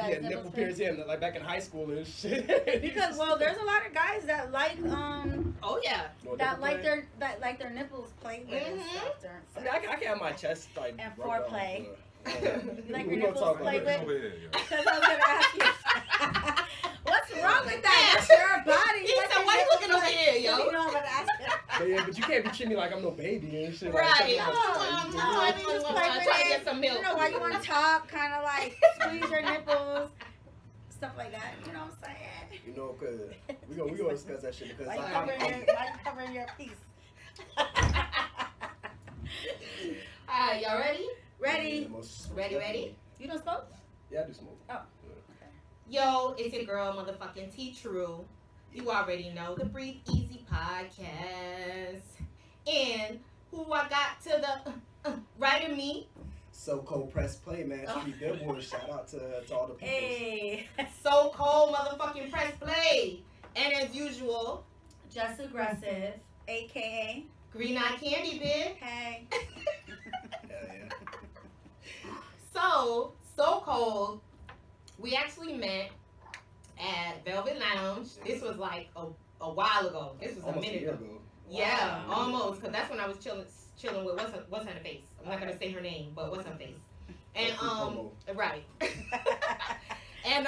Yeah, nipple piercing, like back in high school and shit. Because there's a lot of guys that like Oh yeah. that like their nipples played with and stuff during sex. I mean, I can have my chest like And foreplay. Like we your gonna talk nipples play about with. Because I was gonna ask you, what's wrong with that? That's your body. He said, "Why you looking over here, yo?" You know I'm gonna ask you. but you can't be treating me like I'm no baby and shit. Right. I mean, just play with trying to it. get some milk. You know, while you on top, kind of like squeeze your nipples, stuff like that. You know what I'm saying? You know, cause we gonna discuss that shit because Like I'm covering your piece. Alright, y'all ready? Ready? Ready? You don't smoke? Yeah, I do smoke. Oh. Yo, it's your girl, motherfucking T True. You already know the Breathe Easy podcast. And who I got to the right of me? Socold Pressplay, man. Street Billboard. Shout out to all the people. Hey. Socold motherfucking Pressplay. And as usual, Just Aggressive, a.k.a. Green Eye Candy Bitch. Hey. Yeah. Socold, we actually met at Velvet Lounge. This was like a while ago. This was Almost a minute year ago. ago. Yeah, almost. Because that's when I was chilling with what's her face. I'm not gonna say her name, but what's her face. And right. And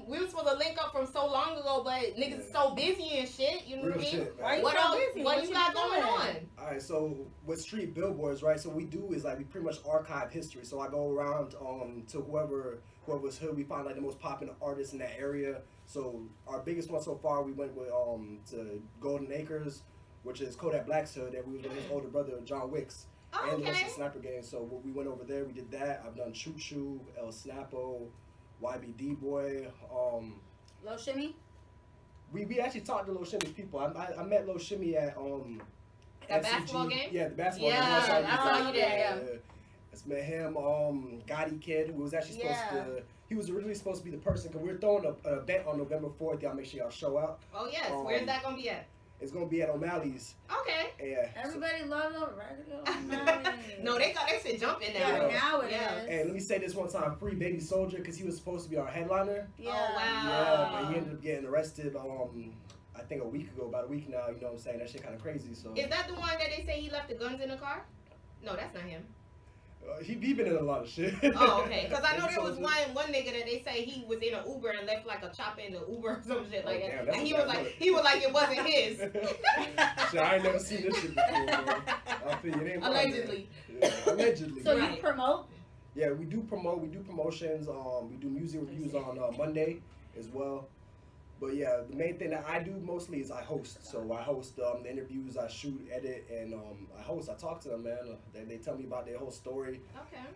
we were supposed to link up from so long ago, but niggas is so busy and shit. You know what I mean? Shit, Why you What so else? busy? What you got going on? All right, so with Street Billboards, right? So what we do is like we pretty much archive history. So I go around to whoever's hood, we find like the most popular artists in that area. So our biggest one so far, we went with to Golden Acres, which is Kodak Black's hood, and we was with his older brother John Wicks. Oh, And okay. the Sniper Gang. So we went over there, we did that. I've done Choo Choo, El Snapo, YBD Boy. Low Shimmy? We actually talked to Lil Shimmy's people. I met Lil Shimmy at That FCG. basketball game? Yeah, the basketball Yeah, game. I saw you there, yeah. Let's met him. Gotti Kid, who was actually supposed to. He was originally supposed to be the person because we're throwing an event on November 4th. Y'all make sure y'all show out. Oh yes, where's that gonna be at? It's gonna be at O'Malley's. Okay. Yeah. Everybody loves a regular. No, they got that shit jumping now. Yeah, now it Yeah. is. And let me say this one time: free Baby Soldier, because he was supposed to be our headliner. Yeah. Oh wow. Yeah, but he ended up getting arrested. I think about a week now. You know what I'm saying? That shit kind of crazy. So. Is that the one that they say he left the guns in the car? No, that's not him. He been in a lot of shit. Oh, okay. Because I know there was one nigga that they say he was in an Uber and left like a chopper in the Uber or some shit like that. Damn, And he was like it wasn't his. Shit, I ain't never seen this shit before, bro. I feel you. It ain't Allegedly. Yeah, allegedly. So Right. you promote? Yeah, we do promote. We do promotions. We do music reviews on Monday as well. But yeah, the main thing that I do mostly is I host. So I host the interviews, I shoot, edit, and I host. I talk to them, man. They tell me about their whole story.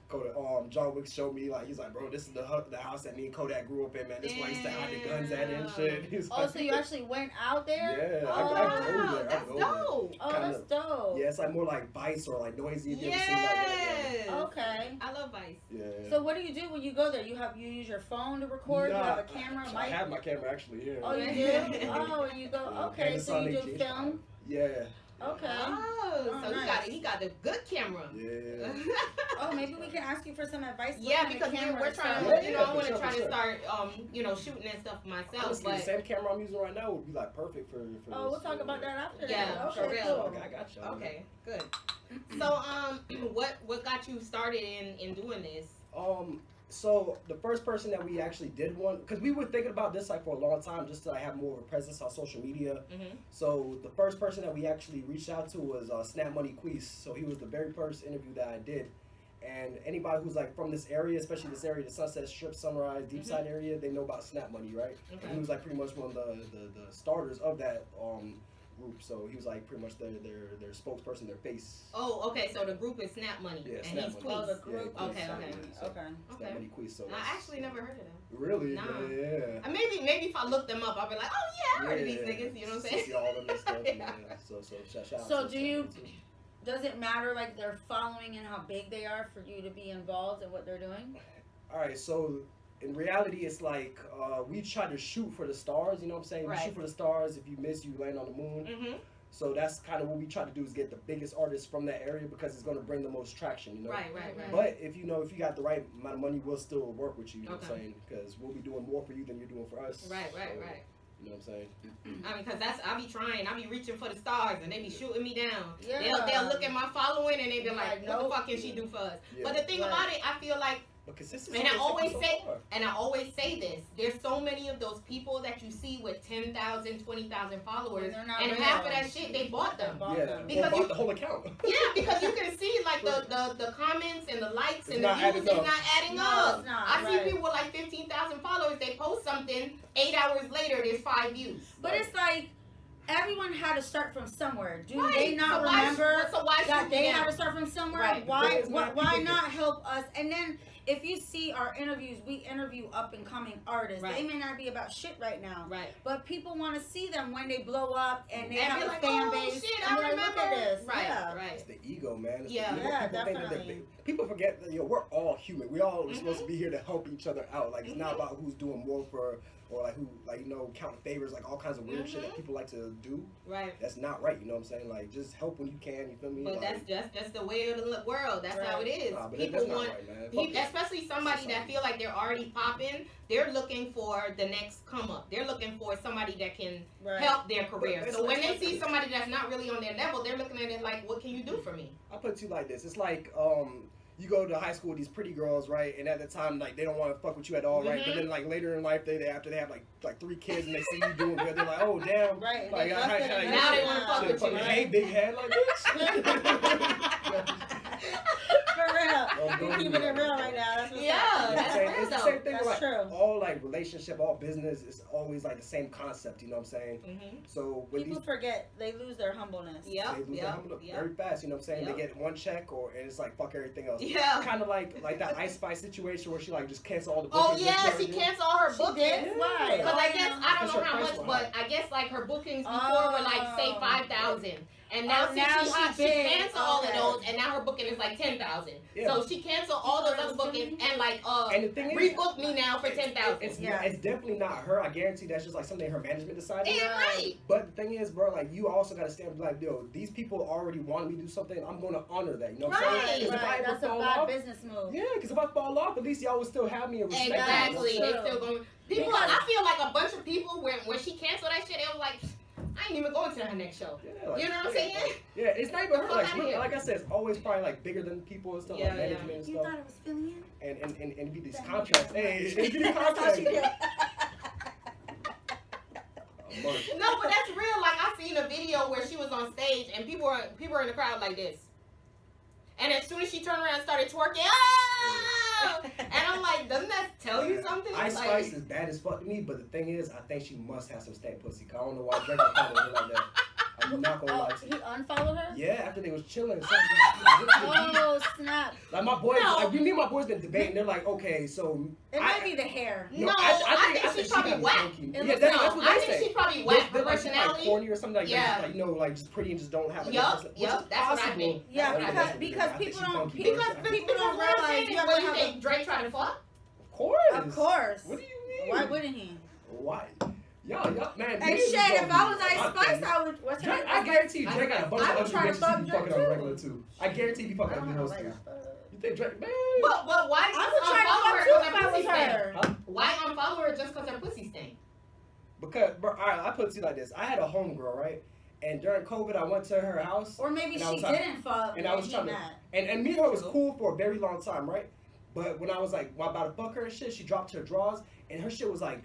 Okay. John Wick showed me, like, he's like, bro, this is the house that me and Kodak grew up in, man. This is why I used to hide the guns at and shit. He's Oh, like, so you actually went out there? Yeah, Oh, I go there. That's dope. Oh, Kinda. that's dope. Yeah, it's like more like Vice or like Noisy. If you ever seen like that. Yes. Okay. I love Vice. Yeah. So what do you do when you go there? You use your phone to record? You have a camera, I mic? have my camera actually here. Oh, you do? Oh, and you go, Yeah, okay, so you Panasonic do GH5. film? Yeah. Okay. Oh, so nice. he got the good camera. Yeah. Oh, maybe we can ask you for some advice. What Yeah, kind of because camera we're to trying start to, with? I want to for try sure. to start, shooting that stuff myself. Honestly, the But same camera I'm using right now would be like perfect for Oh, we'll this. talk about that after. Yeah, that. for Okay, real. cool. Okay, I got you. okay, good. So what got you started in doing this? So the first person that we actually did one, because we were thinking about this like for a long time, just to like, have more of a presence on social media. Mm-hmm. So the first person that we actually reached out to was Snap Money Queese. So he was the very first interview that I did. And anybody who's like from this area, especially this area, the Sunset Strip, Sunrise, Deep Side area, they know about Snap Money, right? Okay. And he was like pretty much one of the starters of that group. So he was like pretty much their spokesperson, their face. Oh, okay. So the group is Snap Money, Yeah, and Snap he's Money. Oh, Queese. the group. Yeah, Okay, Queese, okay. so Okay. Snap Money Queese. So I actually never heard of them. Really? Nah. Yeah. And maybe if I look them up, I'll be like, oh yeah, I heard of these niggas. You know what I'm saying? See all of this stuff. Yeah. Yeah. So shout out. So to do you- them, too. Does it matter like their following and how big they are for you to be involved in what they're doing? All right, so in reality, it's like we try to shoot for the stars. You know what I'm saying? Right. We shoot for the stars. If you miss, you land on the moon. Mm-hmm. So that's kind of what we try to do is get the biggest artists from that area because it's going to bring the most traction, you know. Right. But if you got the right amount of money, we'll still work with you. You know what I'm saying? Because we'll be doing more for you than you're doing for us. Right. You know what I'm saying? I mean, because I be trying. I be reaching for the stars, and they be shooting me down. Yeah. They'll look at my following, and they be like, what nope. the fuck can she do for us? Yeah. But the thing about it, I feel like, But consistency and I is always say this, there's so many of those people that you see with 10,000, 20,000 followers, and real. half of that shit, they bought them. Because bought the whole account. Yeah, because you can see like the comments and the likes and the not views adding is up. not adding No, up. it's not, I see right. people with like 15,000 followers, they post something, 8 hours later there's 5 views. But it's like everyone had to start from somewhere. Do Right. they not So why remember should that we they now? had to start from somewhere? Right. Why Because, man, why people not help us? And then if you see our interviews, we interview up and coming artists. Right. They may not be about shit right now. Right. But people want to see them when they blow up and they And have be a like, fan oh, base. shit, and I they're like, look at remember. this. Right, Yeah. right. It's the ego, man. It's Yeah. the ego. Yeah, People think that definitely. people forget that we're all human. We all are supposed to be here to help each other out. Like it's not about who's doing more for or like who counting favors, like all kinds of weird shit that people like to do. Right. That's not right. You know what I'm saying? Like just help when you can. You feel me? But like, that's just the way of the world. That's how it is. Nah, but People that's not want, right, man. Fuck it. especially somebody that feel like they're already popping. They're looking for the next come up. They're looking for somebody that can Right. help their career. But So when they it's see like- somebody that's not really on their level, they're looking at it like, what can you do for me? I'll put it to you like this. It's like you go to high school with these pretty girls, right? And at the time, like they don't want to fuck with you at all, right? But then like later in life, after they have like 3 kids and they see you doing good, they're like, oh damn, Right. like They how busted it Now they out. wanna fuck with you, Hey, right? big head like this. For real. Oh, We're keeping it real right now. That's what's Yeah, up. You know what I'm that's saying? real It's the though. same thing That's with like true. all like relationship, all business is always like the same concept. You know what I'm saying? Mm-hmm. So when People forget. They lose their humbleness. Yep, they lose their humbleness yep. very fast. You know what I'm saying? Yep. They get one check and it's like fuck everything else. Yeah. Kind of like that Ice Spice situation where she like just canceled all the Oh bookings. yeah, she canceled all her She bookings. did? Why? Because I guess I don't Because know her how price much, went but high. I guess like her bookings before were like say 5,000, and now Oh, since now she hot, she she big. canceled all of Okay. those, and now her booking is like 10,000. Yeah. So she canceled all those other bookings and like And the thing is, rebook me now for 10,000. It's Yeah. it's definitely not her. I guarantee that's just like something her management decided. Yeah, right. But the thing is, bro, like you also gotta stand like, yo, these people already want me to do something. I'm gonna honor that. You know what I'm Right, saying? 'Cause if I Right. ever That's a fall bad off, business move. yeah, because if I fall off, at least y'all would still have me and respect me. Exactly. You know They what I'm still going. People, Because- I feel like a bunch of people when she canceled that shit, they was like, I ain't even going to her next show. Yeah, like, You know what I'm yeah, saying? Yeah, it's not even her. Fuck outta here. Like I said, it's always probably like bigger than people and stuff, Yeah, like yeah. management and You stuff. thought it was filling in? And be these That contracts. makes Hey, sense. it be these That's how she contracts. did. No, but that's real. Like I seen a video where she was on stage and people were in the crowd like this. And as soon as she turned around and started twerking, ah! And I'm like, doesn't that tell you something? Ice Like, Spice is bad as fuck to me, but the thing is, I think she must have some stank pussy. 'Cause I don't know why Drake followed her like that. I'm not gonna lie Oh, to he you. unfollowed her? Yeah, after they was chilling. Oh, snap. Like my boys, No. like me and my boys been debating. They're like, okay, so It might be the hair. No, I think she's she probably got whack. funky. It Yeah, looks- that's no, what I they think say. she's probably whack. Her They're like, she's like personality. corny or something like Yeah. that. Like just pretty and just don't have. Yup, which is yup, that's what I possible. think. Yeah, I think because- that's- because I think people she's don't- funky, because bro. people don't what I'm realize saying you is, ever what you have think Drake trying to fuck? Of course. Of course. What do you mean? Why wouldn't he? Why? Y'all, man. Hey, niggas shit, is if gonna I was be Ice hot Spice, things. I would. What's her Drake, I guarantee you, Drake got a bunch I of would ugly try to bitches fuck he be Drake fucking on the too. regular too. I guarantee he be fucking I ugly don't hoes know. too. Like, You think Drake, man? But why I would try to unfollow fuck her too because if her I was pussy stank? her. Huh? Why unfollow her just because her pussy stank? Because, bro, all right, I put it to you like this. I had a homegirl, right? And during COVID, I went to her house. Or maybe And I she was like- didn't fuck. and I was he trying to- mad. And me and her was cool for a very long time, right? But when I was like, when I about to fuck her and shit, she dropped her drawers, and her shit was like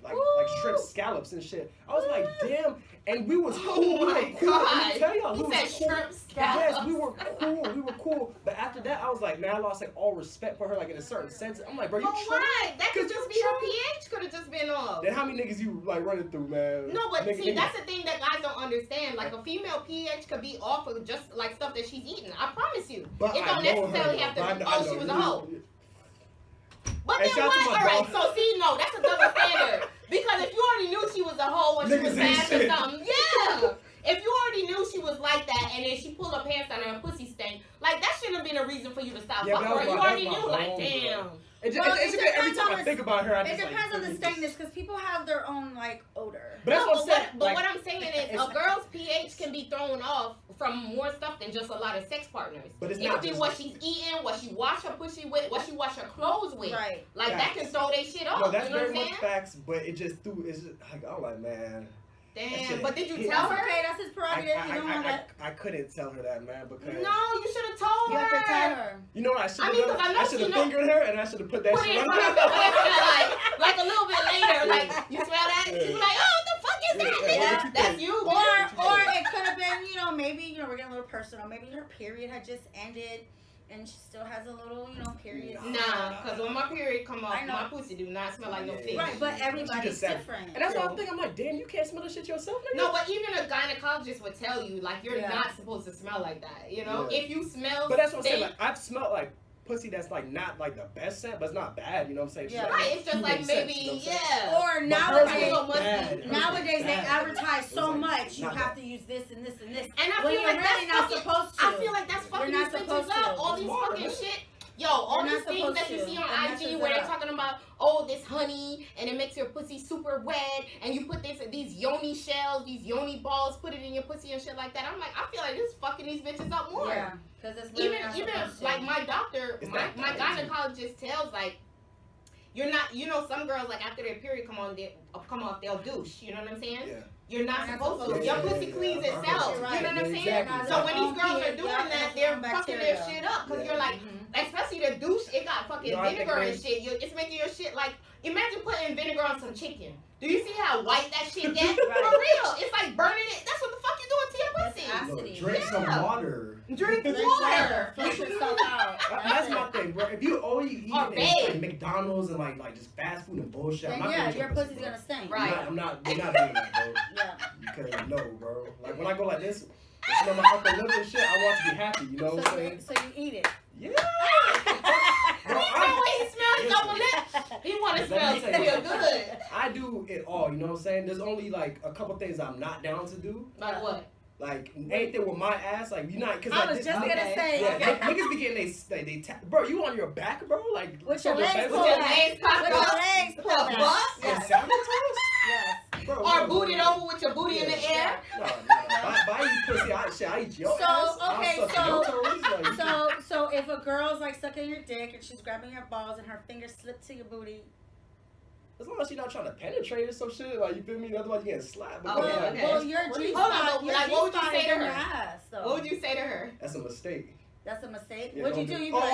shrimp scallops and shit. I was like, damn. And we was cool. Oh we were my cool. God. Let me tell y'all, He we said was cool. shrimp Yes, scallops. we were cool. We were cool. But after that, I was like, man, I lost like all respect for her, like in a certain sense. I'm like, bro, you But tripping? why? That could 'Cause just you be her tripping. pH could have just been off. Then how many niggas you like running through, man? No, but Nigga- see, nigga- that's the thing that guys don't understand. Like a female pH could be off of just like stuff that she's eating. I promise you. But It I don't know necessarily her, have to. though. Be, I oh, know she was a you. hoe. But Hey, then shout out to what? my All right. dog. So see, no, that's a double standard. Because if you already knew she was a hoe or she Niggas was ain't bad for shit. something, yeah. If you already knew she was like that and then she pulled her pants down and her pussy stank, like that shouldn't have been a reason for you to stop Yeah, fucking but her. that You was already my knew, like, homegirl. damn. It's Well, every it time I depends think think about her, I It just depends on the just- stainless because people have their own like odor. But that's what I'm saying. But like, what I'm saying is, a girl's pH can be thrown off from more stuff than just a lot of sex partners. But it's it not could be just- what she's eating, what she wash her pussy with, what she wash her clothes with. Right. Like that can throw their shit off. No, that's you know very what I'm much saying? facts, but it just threw. It's just like I'm like, man. Damn. But did you hit tell That's her? okay. That's his prerogative. You don't want that. I couldn't tell her that, man, because No, you should have told You have to tell her. her. you know what I should I have mean, done? 'cause I know I should have she know- fingered her and I should have put that Put shit it in on front of her, like a little bit later, like you smell that? Yeah. She's like, oh, what the fuck is that? Yeah, nigga? what you That's think? you. Or it could have been, maybe, we're getting a little personal. Maybe her period had just ended and she still has a little, period. Nah, because when my period come off, I know. my pussy do not smell like no fish. Right, but She everybody's just said- different. And that's so. why I'm thinking, I'm like, damn, you can't smell the shit yourself, nigga? No, but even a gynecologist would tell you, like, you're Yeah. not supposed to smell like that, you know? Yeah. If you smell But that's what I'm saying. stink- Like, I've smelled like pussy that's like not like the best scent, but it's not bad. You know what I'm saying? Yeah. like, Right, it's just like human maybe, sense, you know what I'm saying? yeah. Or But hers was nowadays, bad. Hers was nowadays they bad. advertise It was so like, much. You not have that- to use this and this and this. And I when feel you're like really that's not fucking, supposed to. I feel like that's fucking You're not these bitches supposed up. to. All these Smart, fucking man. shit. Yo, all You're these not things that you supposed see to. on It messes IG it where they're up. talking about, oh, this honey, and it makes your pussy super wet, and you put these yoni shells, these yoni balls, put it in your pussy and shit like that. I'm like, I feel like this is fucking these bitches up more. Yeah, because it's really Even not even supposed to. like my doctor, It's my not that easy. gynecologist tells like, you're not, some girls like after their period come off, they'll douche. You know what I'm saying? Yeah. You're not You're not supposed to. supposed Your to. pussy Yeah, cleans yeah, yeah. itself. You're You right. know what I'm Yeah, saying? exactly. So when these Oh, girls yeah, are doing yeah, that, that's they're some fucking bacteria. their shit up because Yeah. you're like, Mhm. especially the douche, it got fucking You know, I think vinegar and there's- shit. It's making your shit like, imagine putting vinegar on some chicken. Do you see how white that shit gets? Right. For real, it's like burning it. That's what the fuck you doing to your That's pussy. acid. Look, Acidity. drink some Yeah. water. Drink Drink water. Flush yourself out. That's my thing, bro. If you all you eat Or is bed. like McDonald's and like just fast food and bullshit, I'm Then not yeah, gonna your pussy, pussy's bro. gonna stink. Right. we're not doing that, bro. Yeah. Because no, bro. Like when I go like this, you know, my upper lip and shit, I want to be happy. You know what I'm saying? So you eat it. Yeah. Bro, the way he smells his upper lip, he want to Let smell me tell you. feel good. I do it all. You know what I'm saying? There's only like a couple things I'm not down to do. Like what? Like anything with my ass, like you not because I like was this, just nigga- gonna say. Yeah, niggas be getting bro, you on your back, bro? Like With your from legs bed- pulled your back. legs cocked With up. your legs pulled A back. butt? And Yes. sabotage? Yes. Bro, Or no, booted bro. over with your booty in the Yeah. air. No. Buy you pussy. I eat your So, ass. okay, I'll suck your toes. Like, So if a girl's like sucking your dick and she's grabbing your balls and her fingers slip to your booty, as long as she's not trying to penetrate or some shit, like you feel me? Otherwise you getting slapped. Oh, But yeah, like, okay. well, your Hold G on, spot, but your like, what would you G-spot say is to in her? your ass. So What would you say to her? that's a mistake. that's a mistake. Yeah, What'd you don't do? do- You be like,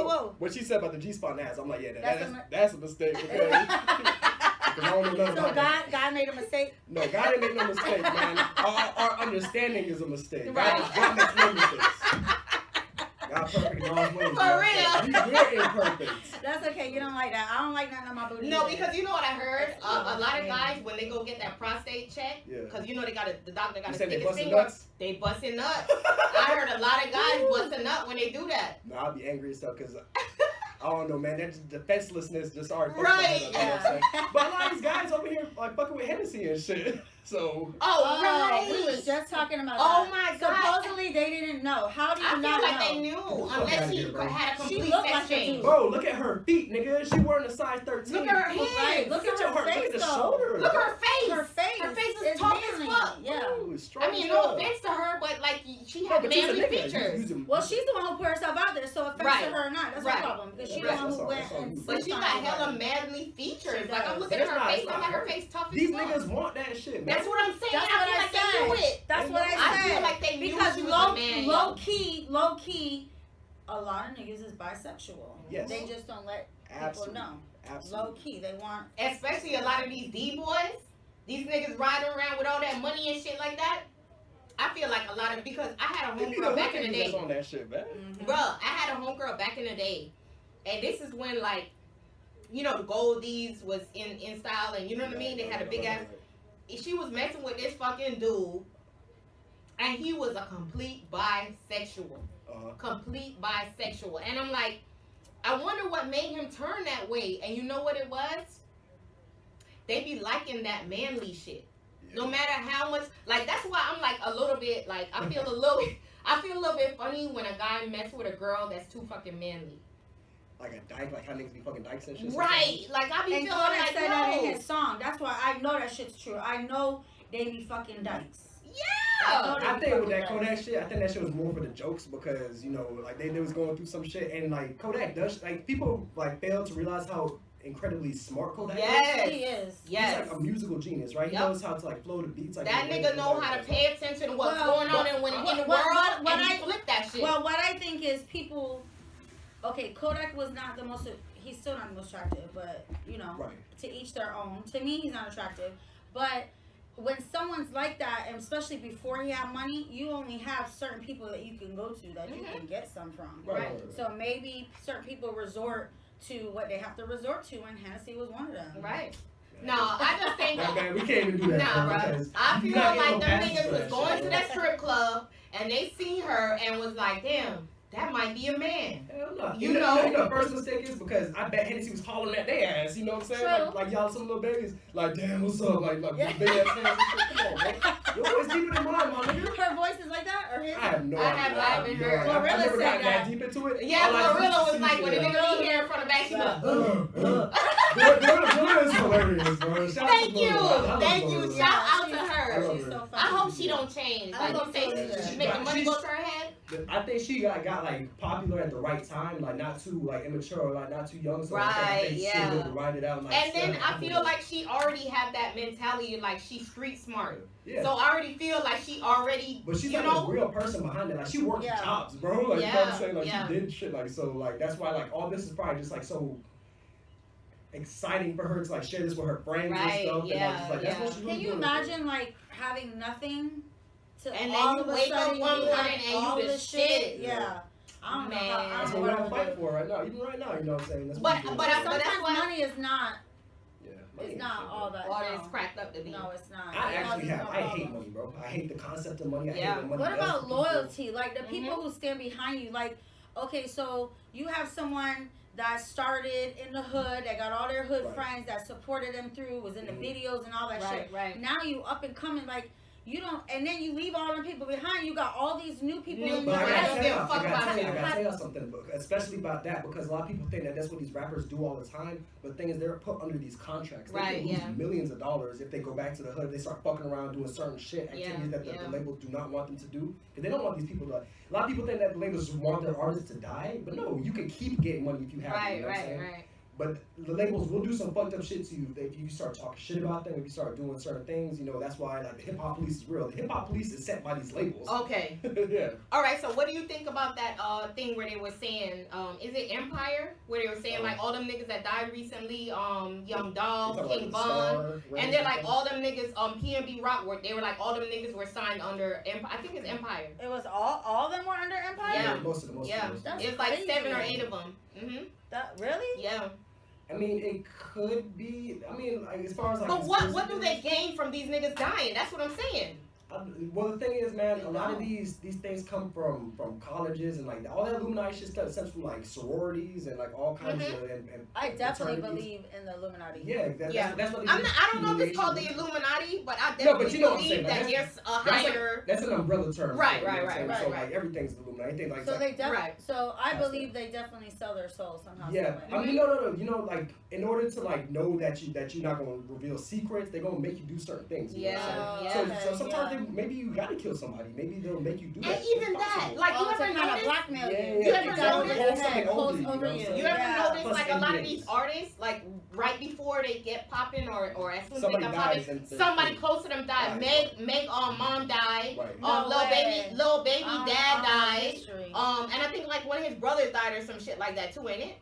whoa. What she said about the G-spot and ass, I'm like, yeah, That's that's a mistake. Okay? 'Cause I don't know nothing So about that. God made a mistake. No, God didn't make no mistake, man. Our understanding is a mistake. Right. God makes no mistakes. God perfect in all his ways. For man. real. We're imperfect. That's okay. You don't like that. I don't like nothing on my booty. No, either. because you know what I heard? That's A lot of yeah. guys, when they go get that prostate check, Yeah. because you know the doctor got You to said stick they his busting finger. nuts? They busting nuts. I heard a lot of guys busting up when they do that. No, I'll be angry and stuff because I don't know, man. That just defenselessness just already fucks Right, my head up, you know what I'm saying? yeah. But a lot of these guys over here like fucking with Hennessy and shit. So Oh, right. We was just talking about Oh that. my God. Supposedly they didn't know. How do you I feel not like know? they knew, Fuck unless outta she here, bro. had a She complete looked sex like a change. dude. bro, look at her feet, nigga. She wearing a size 13. Look at her Look hands. Right, look at your her Look at face the though. shoulder. Look at her face. Her face. Her face is It's tall as manly. fuck. Yeah. Ooh, strong I mean, as no hell. offense to her, but like she No, had but she's a manly nigga. features. Using- Well, she's the one who put herself out there, so offense Right. to her or not, that's Right. her problem. Because she's Right. the one That's who all- went that's all and you. But she got slept on hella her. manly features. She Like I'm does. looking But at it's her not- face, it's I'm not like her her. face tough as These fuck. niggas want that shit, man. That's what I'm saying. That's I what feel I like they said. knew it. That's what I I said. feel like they knew because she was low, a man. low key, a lot of niggas is bisexual. Yes. They just don't let Absolutely. people know. Absolutely. Low key, they want. Especially a lot of these D-boys, these niggas riding around with all that money and shit like that. I feel like a lot of, because I had a They be homegirl back in the hooking day. niggas on that shit, man. Bruh, I had a homegirl back in the day. And this is when, like, you know, the goldies was in style, and you know what I mean? They had a big ass. She was messing with this fucking dude, and he was a complete bisexual. Complete bisexual. And I'm like, I wonder what made him turn that way. And you know what it was? They be liking that manly shit. No matter how much, like, that's why I'm like a little bit, like, I feel a little bit funny when a guy mess with a girl that's too fucking manly. like a dyke, like how niggas be fucking dykes and shit. Right. Like I be And feeling Kodak like said that in yo. his song. That's why I know that shit's true. I know they be fucking dykes. Yeah. I think with that Kodak shit, I think that shit was more for the jokes because, you know, like they was going through some shit and like Kodak does, like people like fail to realize how incredibly smart Kodak Yes. He is. Yes. He's like a musical genius, right? He Yep. knows how to like flow the beats. Like That nigga know how to pay attention to what's going on in the world and he flip that shit. Well, what I think is people. Okay, Kodak was not the most. He's still not the most attractive, but you know, Right. to each their own. To me, he's not attractive, but when someone's like that, and especially before he had money, you only have certain people that you can go to that you can get some from. Right. So maybe certain people resort to what they have to resort to, and Hennessy was one of them. Right. No, I just think Nah, man, we can't even do that. nah, bro. because I you feel not like getting no them passes niggas for was that going shit, to bro. that strip club and they seen her and was like, damn, that might be a man. Hell no. You You know- know the first mistake is because I bet Hennessy was hollering at their ass. You know what I'm saying? True. Like y'all some little babies. Like damn, what's up? Like Yeah. big ass hands and shit. Come on, bro. Your voice deeper than mine, my nigga. Her voice is like that, or his? I have no I idea. haven't no heard. idea. Glorilla I've never said gotten that. that deep into it. Yeah, All I Glorilla just was see like, when the is nigga be here in front of back, she that. like, Glorilla is hilarious, bro. Shout out Thank to you. Glorilla. I love Thank you. Glorilla. Shout out to she's- her. She's so funny. I hope she don't change. I Like, hope you say so, too. she's making money go to her head. I think she got like popular at the right time, like not too like immature, like not too young. So I Right, think yeah. she able to ride it out. Like, And then I seven, feel like she already had that mentality, like she's street smart. yeah. So I already feel like she already, But she's you like know, a real person behind it. Like she worked Yeah. jobs, bro. Like you know what Yeah, I'm saying? Like yeah. she did shit. Like so, like that's why like all this is probably just like so exciting for her to like share this with her friends Right, and stuff. yeah, and like, just, like that's yeah. what she's really Can you doing. imagine like having nothing to And then all you of a wake up sudden one you morning have and you all the this shit. Yeah. I don't know. Man. How, I That's don't what know we're what gonna I fight do. for right now. Even right now, you know what I'm saying? That's But- what we're but doing. I- Sometimes that's why- money is not. yeah, money It's is not shit, all bro. that. all no. this cracked up to be. No, it's not. I It actually causes have. no I hate problem. money, bro. I hate the concept of money. I Yeah. hate what money What does about to people. loyalty? Like the people who stand behind you. Like, okay, so you have someone that started in the hood, that got all their hood Right. friends, that supported them through, was in the Mhm. videos and all that Right, shit. right. Now you up and coming, like you don't, and then you leave all them people behind. You got all these new people New in But your I Right. gotta life. tell give a y'all, fuck about I you. gotta tell y'all something, especially about that, because a lot of people think that that's what these rappers do all the time. But the thing is, they're put under these contracts. They Right, can lose yeah. millions of dollars if they go back to the hood. If they start fucking around doing certain shit, Yeah, activities that the yeah. labels do not want them to do, because they don't want these people to. A lot of people think that the labels want their artists to die, but no, you can keep getting money if you have it. Right, You know what I'm right, saying? right. But the labels will do some fucked up shit to you if you start talking shit about them, if you start doing certain things. You know, that's why like the hip hop police is real. The hip hop police is set by these labels. Okay. Yeah. All right. So what do you think about that thing where they were saying, is it Empire? Where they were saying like all them niggas that died recently, Young Dolph, King Von, and they're like all them niggas, PNB Rock, where they were like all them niggas were signed under Empire. I think it's Empire. It was all of them were under Empire. Yeah. Most of them. Yeah. That's It's like crazy. 7 or 8 of them. Mhm. That really? Yeah. I mean, it could be. I mean, like as far as like. But what do they gain from these niggas dying? That's what I'm saying. Well, the thing is, man, a lot of these things come from colleges and like all that Illuminati shit stuff stems from like sororities and like all kinds of. And I definitely fraternities. believe in the Illuminati. Yeah, Yeah. that's what. I don't know if it's called the Illuminati, but I definitely but you know what I'm believe saying, that like, there's a That's, like, higher. that's an umbrella term. Right, you know right, what I'm saying? right, So right. like everything's Illuminati. I think like. So like, they definitely. Right. So I That's believe they definitely sell their soul somehow. yeah, some way. I mean, no. You know, like in order to like know that you're not gonna reveal secrets, they're gonna make you do certain things. You know what I'm Yeah, saying? yeah. So sometimes yeah. maybe you gotta kill somebody. Maybe they'll make you do that. And even It's that, possible. like you to ever kind of notice? blackmail Yeah, you. yeah, You ever exactly. notice- Hold something Head over close you, over know what I'm you. saying? You ever Yeah. notice Plus like a lot of NDAs. these artists, like right before they get popping or as soon as Somebody they get dies popping, and- somebody close to them died. Right. Meg mom died. Right. No way. Lil baby I don't dad know died. history. And I think like one of his brothers died or some shit like that too, ain't it?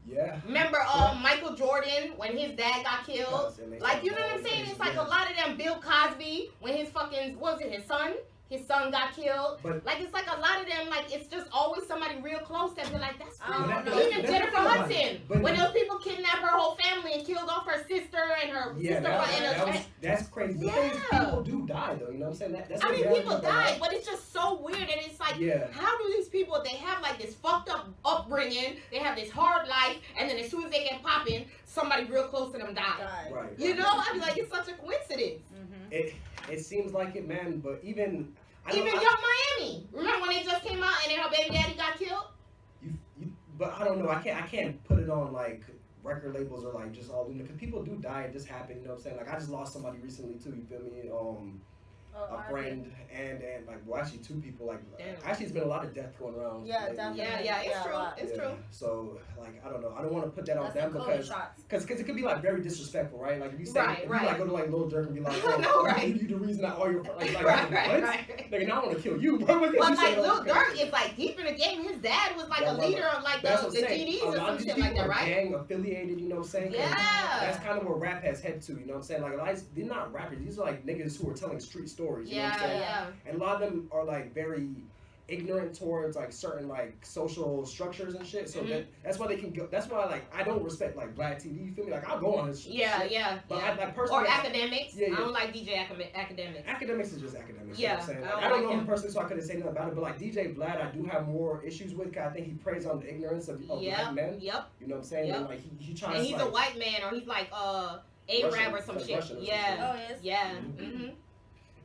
Yeah. Remember Yeah. Michael Jordan when his dad got killed? Yes, and they Like, you know talk what I'm about saying? all It's like the a lot of them. Bill Cosby, when his fucking, what was it, his son got killed. But- Like, it's like a lot of them, like, it's just always somebody real close that be like, that's I don't crazy. know. Even Jennifer Hudson, But- when those people kidnapped her whole family and killed off her sister and her Yeah, sister. that's crazy. But the thing is, Yeah. people do die though. You know what I'm saying? That's I the mean, reality people of our die, life. but it's just so weird. And it's like, Yeah. how do these people, they have like this fucked up upbringing, they have this hard life, and then as soon as they get popping, somebody real close to them die. God. Right. You know, I be like, it's such a coincidence. Mhm. It seems like it, man. But even Even Young Miami. Remember when they just came out and then her baby daddy got killed? But I don't know. I can't put it on like record labels or like just all because people do die. It just happened. You know what I'm saying? Like I just lost somebody recently too. You feel me? A friend and like well actually 2 people like actually it's been a lot of death going around. Yeah, lately. definitely. Yeah, it's true. It's true. So like I don't know. I don't want to put that on That's them the because it could be like very disrespectful, right? Like if you say Right, if right. you like go to like Lil Durk and be like, I know, right. you the reason that all your like Right, what? right. Nigga, now I want to kill you, bro. But like Lil Durk is like deep in the game. His dad was like a leader of like the GDs or some shit like that, right? Gang affiliated, you know what I'm saying? Yeah. That's kind of where rap has head to, you know what I'm saying? Like a lot of they're not rappers. These are like niggas who are telling street stories. You know what I'm saying? Yeah. And a lot of them are like very ignorant towards like certain like social structures and shit. So that's why they can go. That's why like I don't respect like Vlad TV. You feel me? Like I'll go on his shit. Yeah. But I like personally. Or academics. Yeah. I don't like DJ academics. Academics is just academics. Yeah, You know what I'm saying? I don't I don't like know him him. personally, so I couldn't say nothing about it. But like DJ Vlad, I do have more issues with. Cause I think he preys on the ignorance of black men. Yep. You know what I'm saying? Yep. And like he tries. And he's like, a white man, or he's like Arab or some like shit. Russian or some Yeah. Oh, yes. Yeah. Mm-hmm.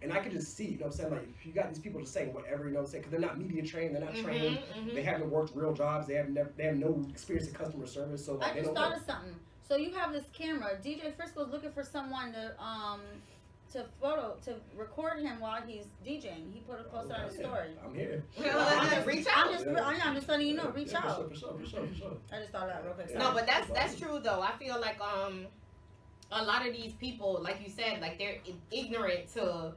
And I could just see, you know what I'm saying? Like, if you got these people just saying whatever, you know what I'm saying? Because they're not media trained, they're not trained, they haven't worked real jobs, they have no experience in customer service, so like, I just thought of something. So you have this camera. DJ Frisco's looking for someone to record him while he's DJing. He put a post on his story. I'm here. Reach out. I'm just letting you know. Reach out. For sure. I just thought of that real quick. No, but that's true though. I feel like a lot of these people, like you said, like they're ignorant to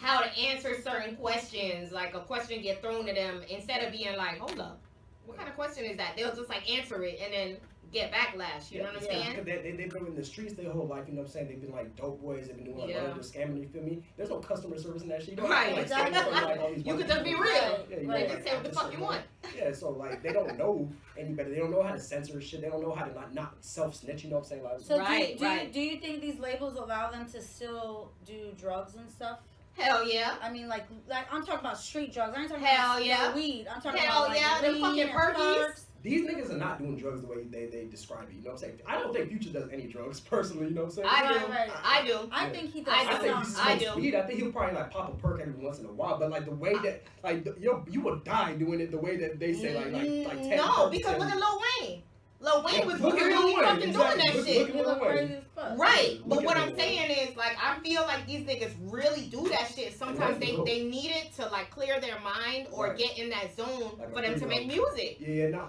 how to answer certain questions. Like a question get thrown to them, instead of being like, hold up, what kind of question is that? They'll just like answer it and then get backlash. You know what I'm saying? Because they've been in the streets their whole life, you know what I'm saying? They've been like dope boys, they've been doing like murder, scamming, you feel me? There's no customer service in that shit. You don't have to, like, stand in front of, like, all these You white could just be people. real. Yeah, you Like, know, just say what the fuck you want. Yeah, so like they don't know any better. They don't know how to censor shit. They don't know how to not self-snitch, you know what I'm saying? Like, So do you think these labels allow them to still do drugs and stuff? Hell yeah. I mean, like I'm talking about street drugs. I ain't talking Hell about yeah. Weed. I'm talking Hell about like yeah. Them lean fucking and perkies. these niggas are not doing drugs the way they describe it, you know what I'm saying? I don't think Future does any drugs personally, you know what I'm saying? I do. I think he does. I think he some. smokes weed. I think he'll probably like pop a perk every once in a while, but like the way that like you would die doing it the way that they say like 10 no, perks because and- look at Lil Wayne. Lil Wayne was Look at really Lil Wayne, fucking doing exactly. that shit. Look at Lil Wayne. Right, but Look what at I'm Lil saying is, like, I feel like these niggas really do that shit. Sometimes they need it to, like, clear their mind or get in that zone Like for them to make music. Yeah, nah.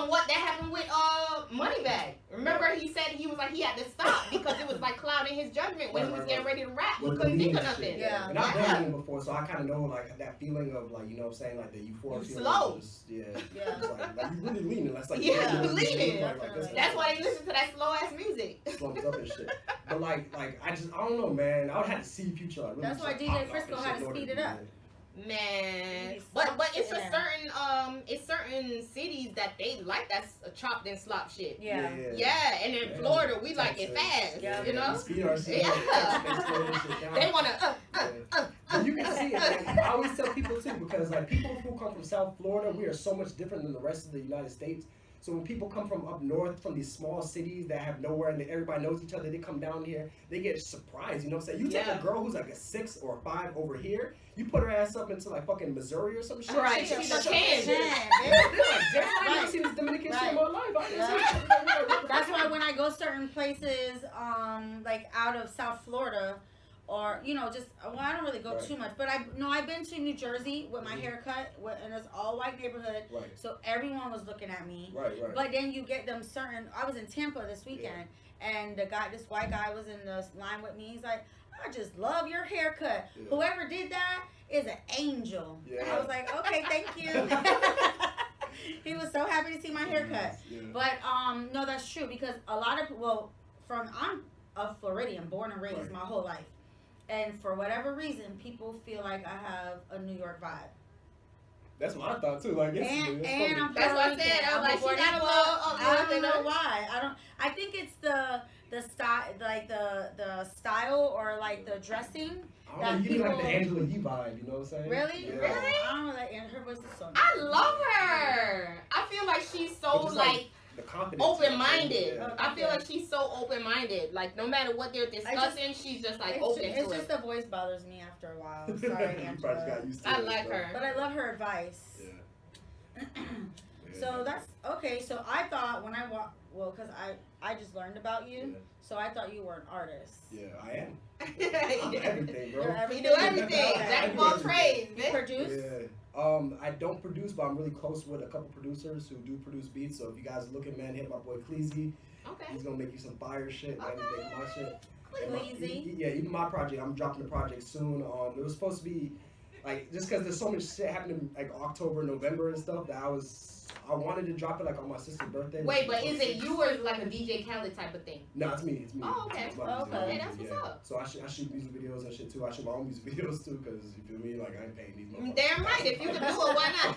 What that happened with Moneybag. Remember he said he was like he had to stop because it was like clouding his judgment when he was getting ready to rap. He couldn't think of nothing. Yeah. And I've done leaning before, so I kind of know like that feeling of like, you know what I'm saying, like the euphoria. You slow. Yeah. Like you really leaning. That's like Yeah, you leaning. Like, That's why they listen to that slow ass music. Slumps up and shit. But like I don't know, man. I would have to see Future like really. That's why just, DJ pop off Frisco and had shit to in order speed to it do up. that. Man, but it's a certain cities that they like that chopped and slop shit. Yeah. And in Florida we like it fast. You know. Speed our shit. Yeah. They wanna. But you can see it. Like, I always tell people too, because like people who come from South Florida, we are so much different than the rest of the United States. So when people come from up north, from these small cities that have nowhere and everybody knows each other, they come down here, they get surprised, you know what I'm saying? You take a girl who's like a 6 or a 5 over here, you put her ass up into like fucking Missouri or some shit. Right, she's a 10. They're like, damn, I never seen this Dominican shit in my life. I didn't see it. That's why when I go certain places, like out of South Florida, or just I don't really go too much, but I've been to New Jersey with my haircut, and it's all white neighborhood, so everyone was looking at me. Right. But then you get them certain. I was in Tampa this weekend, and this white guy was in the line with me. He's like, I just love your haircut. Yeah. Whoever did that is an angel. Yeah. I was like, okay, thank you. He was so happy to see my haircut. Yeah. But no, that's true, because a lot of I'm a Floridian, born and raised my whole life. And for whatever reason, people feel like I have a New York vibe. That's what I thought too. Like, and I'm that's what I said. I was like, she got a little. I don't know why. I think it's the style, like the style or like the dressing. You need like the Angela Yee vibe. You know what I'm saying? Really? Yeah. Really? I don't know that. And her voice is so nice. I love her. I feel like she's so like open-minded. I feel like she's so open-minded. Like no matter what they're discussing, she's just like open to it. It's just the voice bothers me after a while. Sorry, Angela. I like her, but I love her advice. Yeah. So that's okay. So I thought when I because I just learned about you, so I thought you were an artist. Yeah, I am. I'm everything, bro. You do everything. Jack of all trades. You produce? Yeah. I don't produce, but I'm really close with a couple producers who do produce beats. So if you guys are looking, man, hit my boy Cleezy. Okay. He's gonna make you some fire shit, man. He's making my shit. Cleezy. Yeah, even my project. I'm dropping the project soon. It was supposed to be like just because there's so much shit happening like October, November and stuff that I wanted to drop it like on my sister's birthday. Wait, but is it you or is it like a DJ Khaled type of thing? No, it's me. It's me. Oh, okay. Okay, that's what's up. So I shoot music videos and shit too. I shoot my own music videos too because you feel me? Like I ain't paying these motherfuckers. Damn right. If you can do it, why not?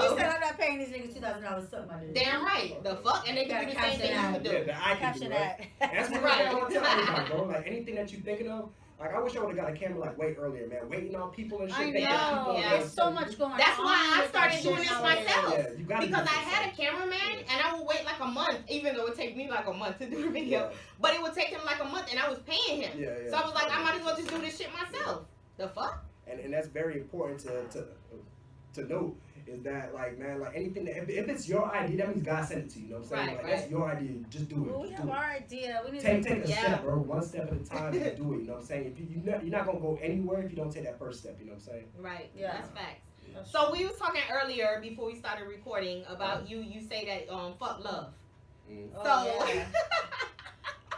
He said I'm not paying these niggas $2,000 something. Damn right. The fuck? And they can do the same thing you can do. Yeah, that I can do, right? That's what I want to tell everybody, bro. Like anything that you're thinking of. Like I wish I would have got a camera like way earlier, man. Waiting on people and shit. I know. There's so much going on. That's why I started doing this myself. Yeah, you gotta because I had a cameraman and I would wait like a month, even though it would take me like a month to do the video. Yeah. But it would take him like a month and I was paying him. Yeah, yeah. So I was like, I might as well just do this shit myself. The fuck? And that's very important to note. Is that like, man, like anything that if it's your idea, that means God sent it to you. You know what I'm saying? Like that's your idea. Just do it. Well, we have our idea. We need take a step, bro. One step at a time and do it. You know what I'm saying? If you're not gonna go anywhere if you don't take that first step. You know what I'm saying? Right. Yeah. That's facts. Yeah. So we was talking earlier before we started recording about you. You say that fuck love. Oh, yeah.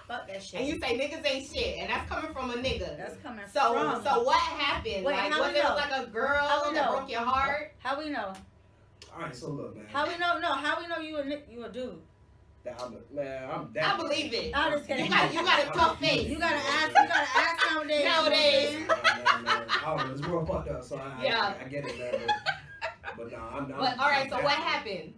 Fuck that shit. And you say niggas ain't shit, and that's coming from a nigga. That's coming from. So what happened? Wait, like was it like a girl that broke your heart? How we know? All right, so look, man. How we know? No, how we know you a dude? I'm that. I believe it. I'm just kidding. You got a tough face. You gotta ask nowadays. Nowadays. Man, I don't know. It's real fucked up, so I get it, man. But no, I'm not. But all right, so what happened?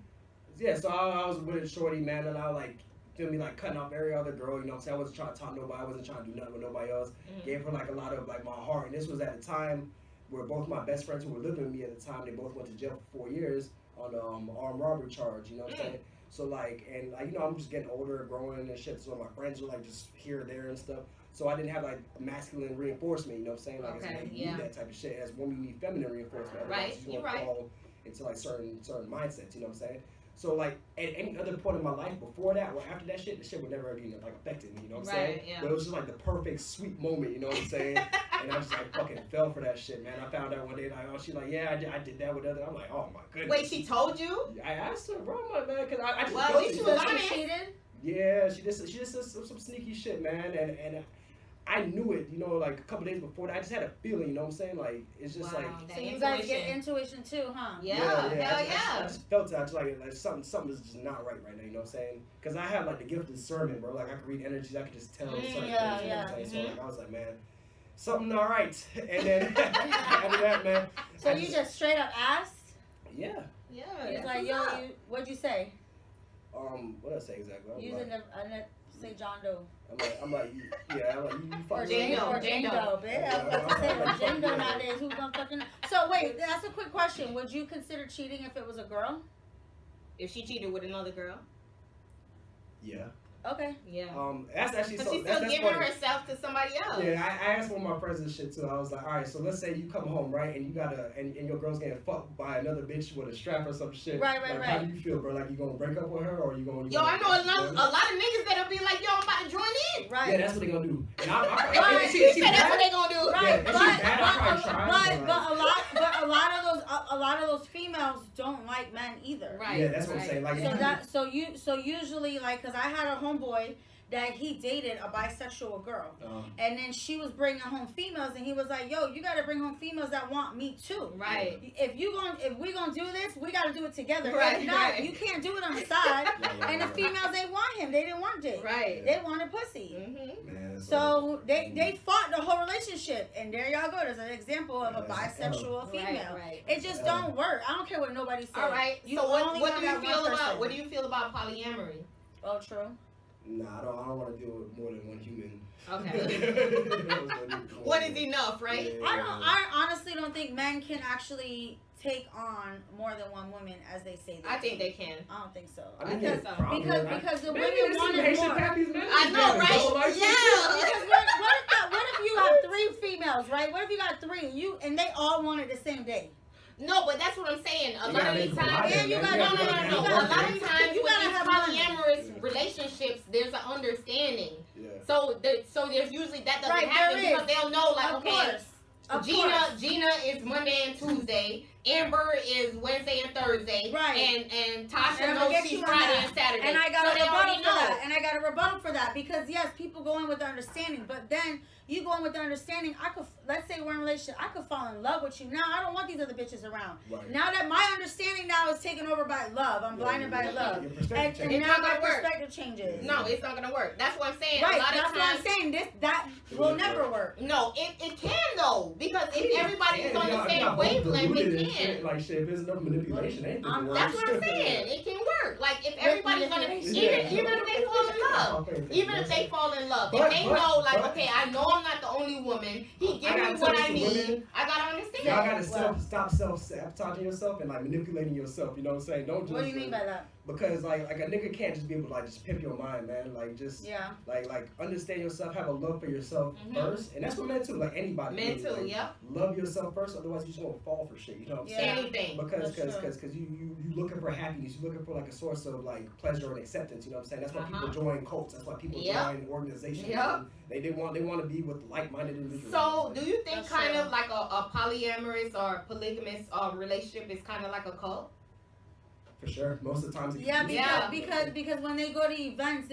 Yeah, so I was with a shorty, man, and I like. Feel me, like cutting off every other girl, you know what I'm saying? I wasn't trying to talk to nobody, I wasn't trying to do nothing with nobody else. Gave her like a lot of like my heart, and this was at a time where both my best friends who were living with me at the time, they both went to jail for 4 years on armed robbery charge, you know what I'm saying? So like, and like, you know, I'm just getting older, growing and shit, so my friends were like just here, there and stuff. So I didn't have like masculine reinforcement, you know what I'm saying? Like, you need that type of shit. As women, you need feminine reinforcement. Right, you're right. Fall into like certain mindsets, you know what I'm saying? So like at any other point in my life before that or after that shit, the shit would never even like affected me, you know what I'm saying? Yeah. But it was just like the perfect sweet moment, you know what I'm saying? And I just like fucking fell for that shit, man. I found out one day like, oh, she's like, yeah, I did that with other. I'm like, oh my goodness. Wait, she told you? I asked her, bro, I'm like, man, cause I just. Well, she was honest. Yeah, she just said some sneaky shit, man, and I knew it, you know, like a couple days before that. I just had a feeling, you know what I'm saying? Like, it's just like. So you guys get intuition too, huh? Yeah, hell yeah. I just felt it. I just like something is just not right now, you know what I'm saying? Because I have like the gift of discernment, bro. Like, I could read energies, I could just tell certain things, you know what I'm saying? So, like, I was like, man, something not right. And then after that, man. So you just straight up asked? Yeah. Yeah. He's like, yo, what'd you say? What did I say exactly? Using say John Doe. I'm like, yeah, I'm like, you or Jane Doe, bitch. Or Jane Doe nowadays. Who's gonna fucking? So wait, that's a quick question. Would you consider cheating if it was a girl? If she cheated with another girl? Yeah. Okay. Yeah. That's actually so. She's still giving herself to somebody else. Yeah, I asked one of my friends this shit too. I was like, all right, so let's say you come home, right, and you gotta, and your girl's getting fucked by another bitch with a strap or some shit. Right. How do you feel, bro? Like, you gonna break up with her, or you gonna? I know a lot of niggas that'll be like, yo, I'm about to join in. Right. Yeah, that's what they gonna do. And she said that's what they gonna do. Right. But a lot of those females don't like men either. Right. Yeah, that's what I'm saying. Like, so usually, like, cause I had a homeboy that he dated a bisexual girl, and then she was bringing home females, and he was like, "Yo, you got to bring home females that want me too. Right? If we gonna do this, we got to do it together. Right? If not, you can't do it on the side." And the females, they want him. They didn't want dick. Right? They wanted pussy. Man, so they fought the whole relationship, and there y'all go. There's an example of a bisexual female. Right. It just don't work. I don't care what nobody says. All right. So what do you feel about polyamory? Oh, true. Nah, I don't want to deal with more than one human. Okay. One is enough, right? Yeah. I honestly don't think men can actually take on more than one woman as they say they I think they can. I don't think so. Because the women wanted more. I know, right? Yeah. Because what if you have 3 females, right? What if you got 3 and they all wanted the same day? No, but that's what I'm saying. A lot of these times, no. A lot of times You with gotta these have polyamorous relationships, there's an understanding. Yeah. So there's usually that doesn't happen because they'll know, like, Of okay, course. Gina is Monday and Tuesday. Amber is Wednesday and Thursday. Right. And Tasha knows she's Friday and Saturday. And I got a rebuttal for know. that. And I got a rebuttal for that because yes, people go in with the understanding, but then you go in with the understanding. Let's say we're in a relationship. I could fall in love with you. Now I don't want these other bitches around. Right. Now that my understanding now is taken over by love, I'm blinded by love, and now my perspective changes. No, it's not gonna work. That's what I'm saying. Right. A lot That's of what I'm saying. That will never work. No, it can though because if everybody's on the same wavelength, it can. Like shit, if there's enough manipulation, anything can work. That's what I'm saying. It can work. Like if everybody's gonna, even if they fall in love, if they know, like, okay, I know I'm not the only woman. He gives me what I need. I gotta understand. Y'all gotta stop self-sabotaging yourself and like manipulating yourself. You know what I'm saying? Don't just. What do you mean by that? Because like a nigga can't just be able to like just pimp your mind, man. Like just like understand yourself, have a love for yourself first, and that's what men too. Like anybody. Men too, like, love yourself first, otherwise you just gonna fall for shit. You know what I'm saying? Anything. Because you looking for happiness, you looking for like a source of like pleasure and acceptance. You know what I'm saying? That's why people join cults. That's why people join organizations. They want to be with like-minded individuals. So do you think kind of like a polyamorous or polygamous relationship is kind of like a cult? For sure, most of the times. Because when they go to events,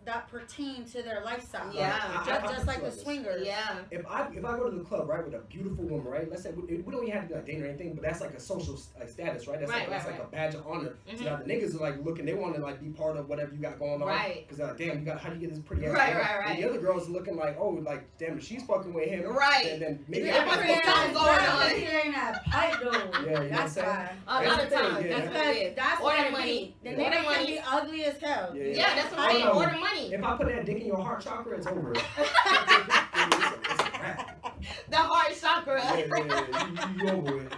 that pertain to their lifestyle. Yeah, just like the swingers. Yeah. If I go to the club, right, with a beautiful woman, right, let's say we don't even have to be like dating or anything, but that's like a social status, right? That's like a badge of honor. So now the niggas are like looking, they want to like be part of whatever you got going on, right? Because like, damn, how do you get this pretty ass? Right. And the other girls are looking like, oh, like damn, if she's fucking with him, right? And then maybe I'm something going on. Hearing that pipe though. Yeah, you know what I'm saying? A lot of times, that's or what the money. The nigga can be ugly as hell. Yeah, that's what I'm saying. Or the money. If I put that dick in your heart chakra, it's over. It's a wrap. The heart chakra. You over it.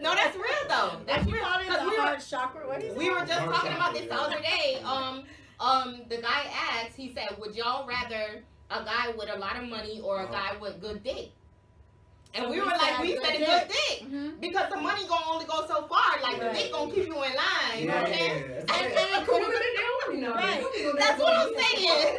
No, that's real though. That's real. Heart chakra. What is it? We were just talking about this the other day. The guy asked. He said, "Would y'all rather a guy with a lot of money or a guy with good dick?" And we were like, we said a good dick because the money gonna only go so far. Like the dick gonna keep you in line. You know what I'm saying? That's what I'm saying.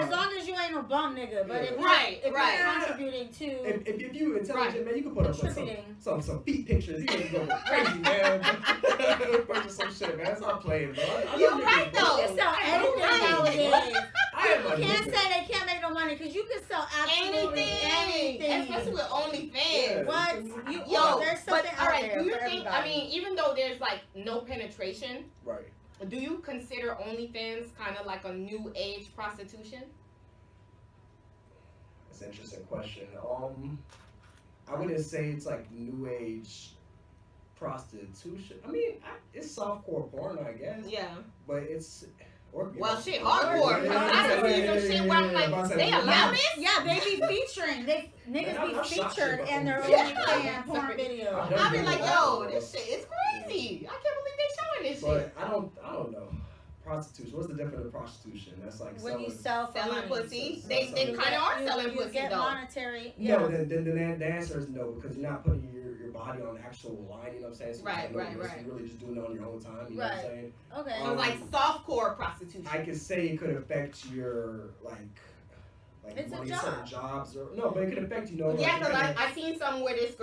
As long as you ain't no bum nigga, but if you're contributing to, if you intelligent man, you can put up some feet pictures. You can go crazy, man. Purchase some shit, man. Stop playing, bro. You're right though. You can sell anything nowadays. People can't say they can't make no money because you can sell absolutely anything. Especially with OnlyFans. What? There's something out there. Do you think? I mean, even though there's like no penetration, right? Do you consider OnlyFans kind of like a new age prostitution? That's an interesting question. I wouldn't say it's like new age prostitution. I mean, it's softcore porn, I guess. Yeah. But it's. Well, shit, hardcore. I done seen some shit where I'm like, they allow this? Yeah, they be featuring. Niggas be featured in their OnlyFans porn videos. I be like, yo, this shit is crazy. I can't believe they showing this shit. But I don't know. Prostitution. What's the difference of prostitution? That's like when you selling pussy. They kind of are selling pussy get though. Monetary. No, then the answer is no because you're not putting your body on the actual line. You know what I'm saying? So right. You're really just doing it on your own time. You know what I'm saying? Okay. So like softcore prostitution. I could say it could affect your it's money, a job. certain jobs or no, but it could affect Yeah, because I seen something where this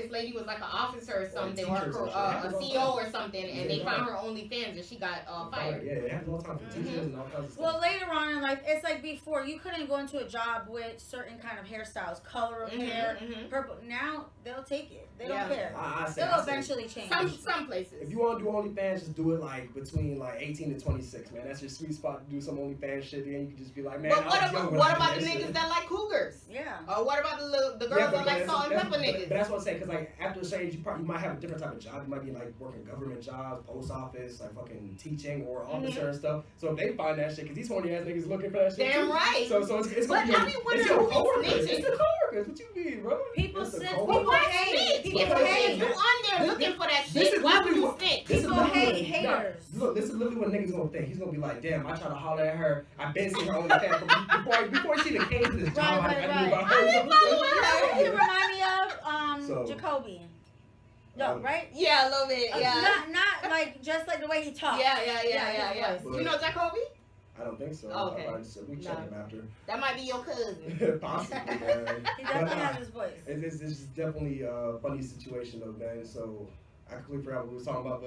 lady was like an officer or something, or a CEO or something, and they found her OnlyFans and she got fired. Yeah, it happens all the time for teachers and all kinds of stuff. Well, later on in life, it's like before you couldn't go into a job with certain kind of hairstyles, color of hair, purple. Now they'll take it. They don't care. They'll eventually change. Some places. If you want to do OnlyFans, just do it like between like 18 to 26, man. That's your sweet spot to do some OnlyFans shit. Then you can just be like, man. But what about the niggas that like cougars? Yeah. Or what about the girls that like salt and pepper niggas? But that's what I'm saying, because like after a certain age, you might have a different type of job. You might be like working government jobs, post office, like fucking teaching or officer and stuff. So if they find that shit, because these horny ass niggas looking for that shit. Damn too. right. So it's gonna be it's your coworkers. It's the coworkers. What you mean, bro? People hate. If you on there looking for that shit, why would you think? People hate haters. Look, this is literally what niggas gonna think. He's gonna be like, damn, I try to holler at her. I've been seeing her on the fan before she even came to this job. I knew about her. You remind me of Jacoby. No, right? Yeah, a little bit. Yeah. Not like just like the way he talks. Yeah. You know Jacoby? I don't think so. Oh, okay. We check him after. That might be your cousin. Possibly, man. He definitely has his voice. It's just definitely a funny situation, though, man. So I completely forgot what we were talking about.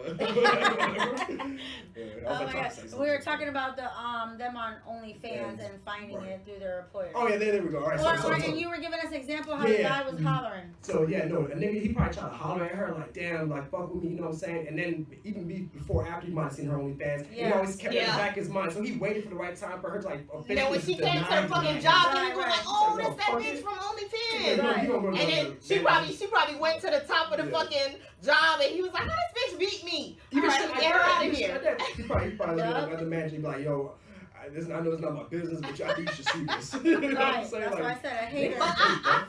Oh my God. We were talking about the them on OnlyFans and finding it through their employer. Oh yeah, there we go. All right. And you were giving us an example how the guy was hollering. So yeah, no, and then he probably tried to holler at her like, damn, like fuck with me, you know what I'm saying? And then even before, after, he might have seen her OnlyFans, he always kept it in the back of his mind. So he waited for the right time for her to like. Then when she came to her fucking job, and he was like, oh, that's that bitch from OnlyFans. Right. And then she probably went to the top of the fucking job, and he was like, oh, this bitch beat me. You should get her out of here. He probably looked at the manager and be like, yo, I know it's not my business, but I think you should see this. You know what I'm saying? That's why I said I hate her. But I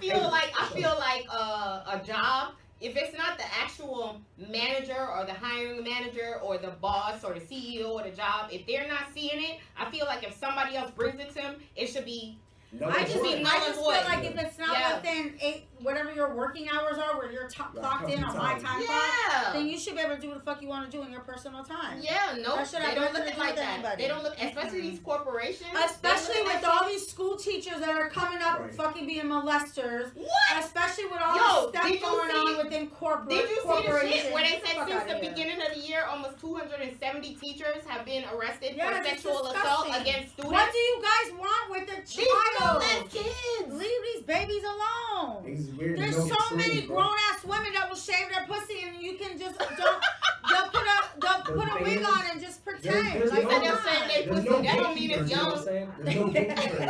feel like a job, if it's not the actual manager or the hiring manager or the boss or the CEO of the job, if they're not seeing it, I feel like if somebody else brings it to them, it should be. I just feel like if it's not within 8, whatever your working hours are, where you're clocked in on my time clock, then you should be able to do what the fuck you want to do in your personal time. Yeah, no, they don't look at like that. Anybody. They don't look, especially these corporations. Especially with all these school teachers that are coming up fucking being molesters. What? Especially with all the stuff going on within corporations. Did you see the shit where they said since the beginning of the year, almost 270 teachers have been arrested for sexual assault against students? What do you guys want with the child? Kids. Leave these babies alone. There's so many grown ass women that will shave their pussy and you can just they'll put a wig on and just pretend. That don't mean it's young. There's no gatekeepers.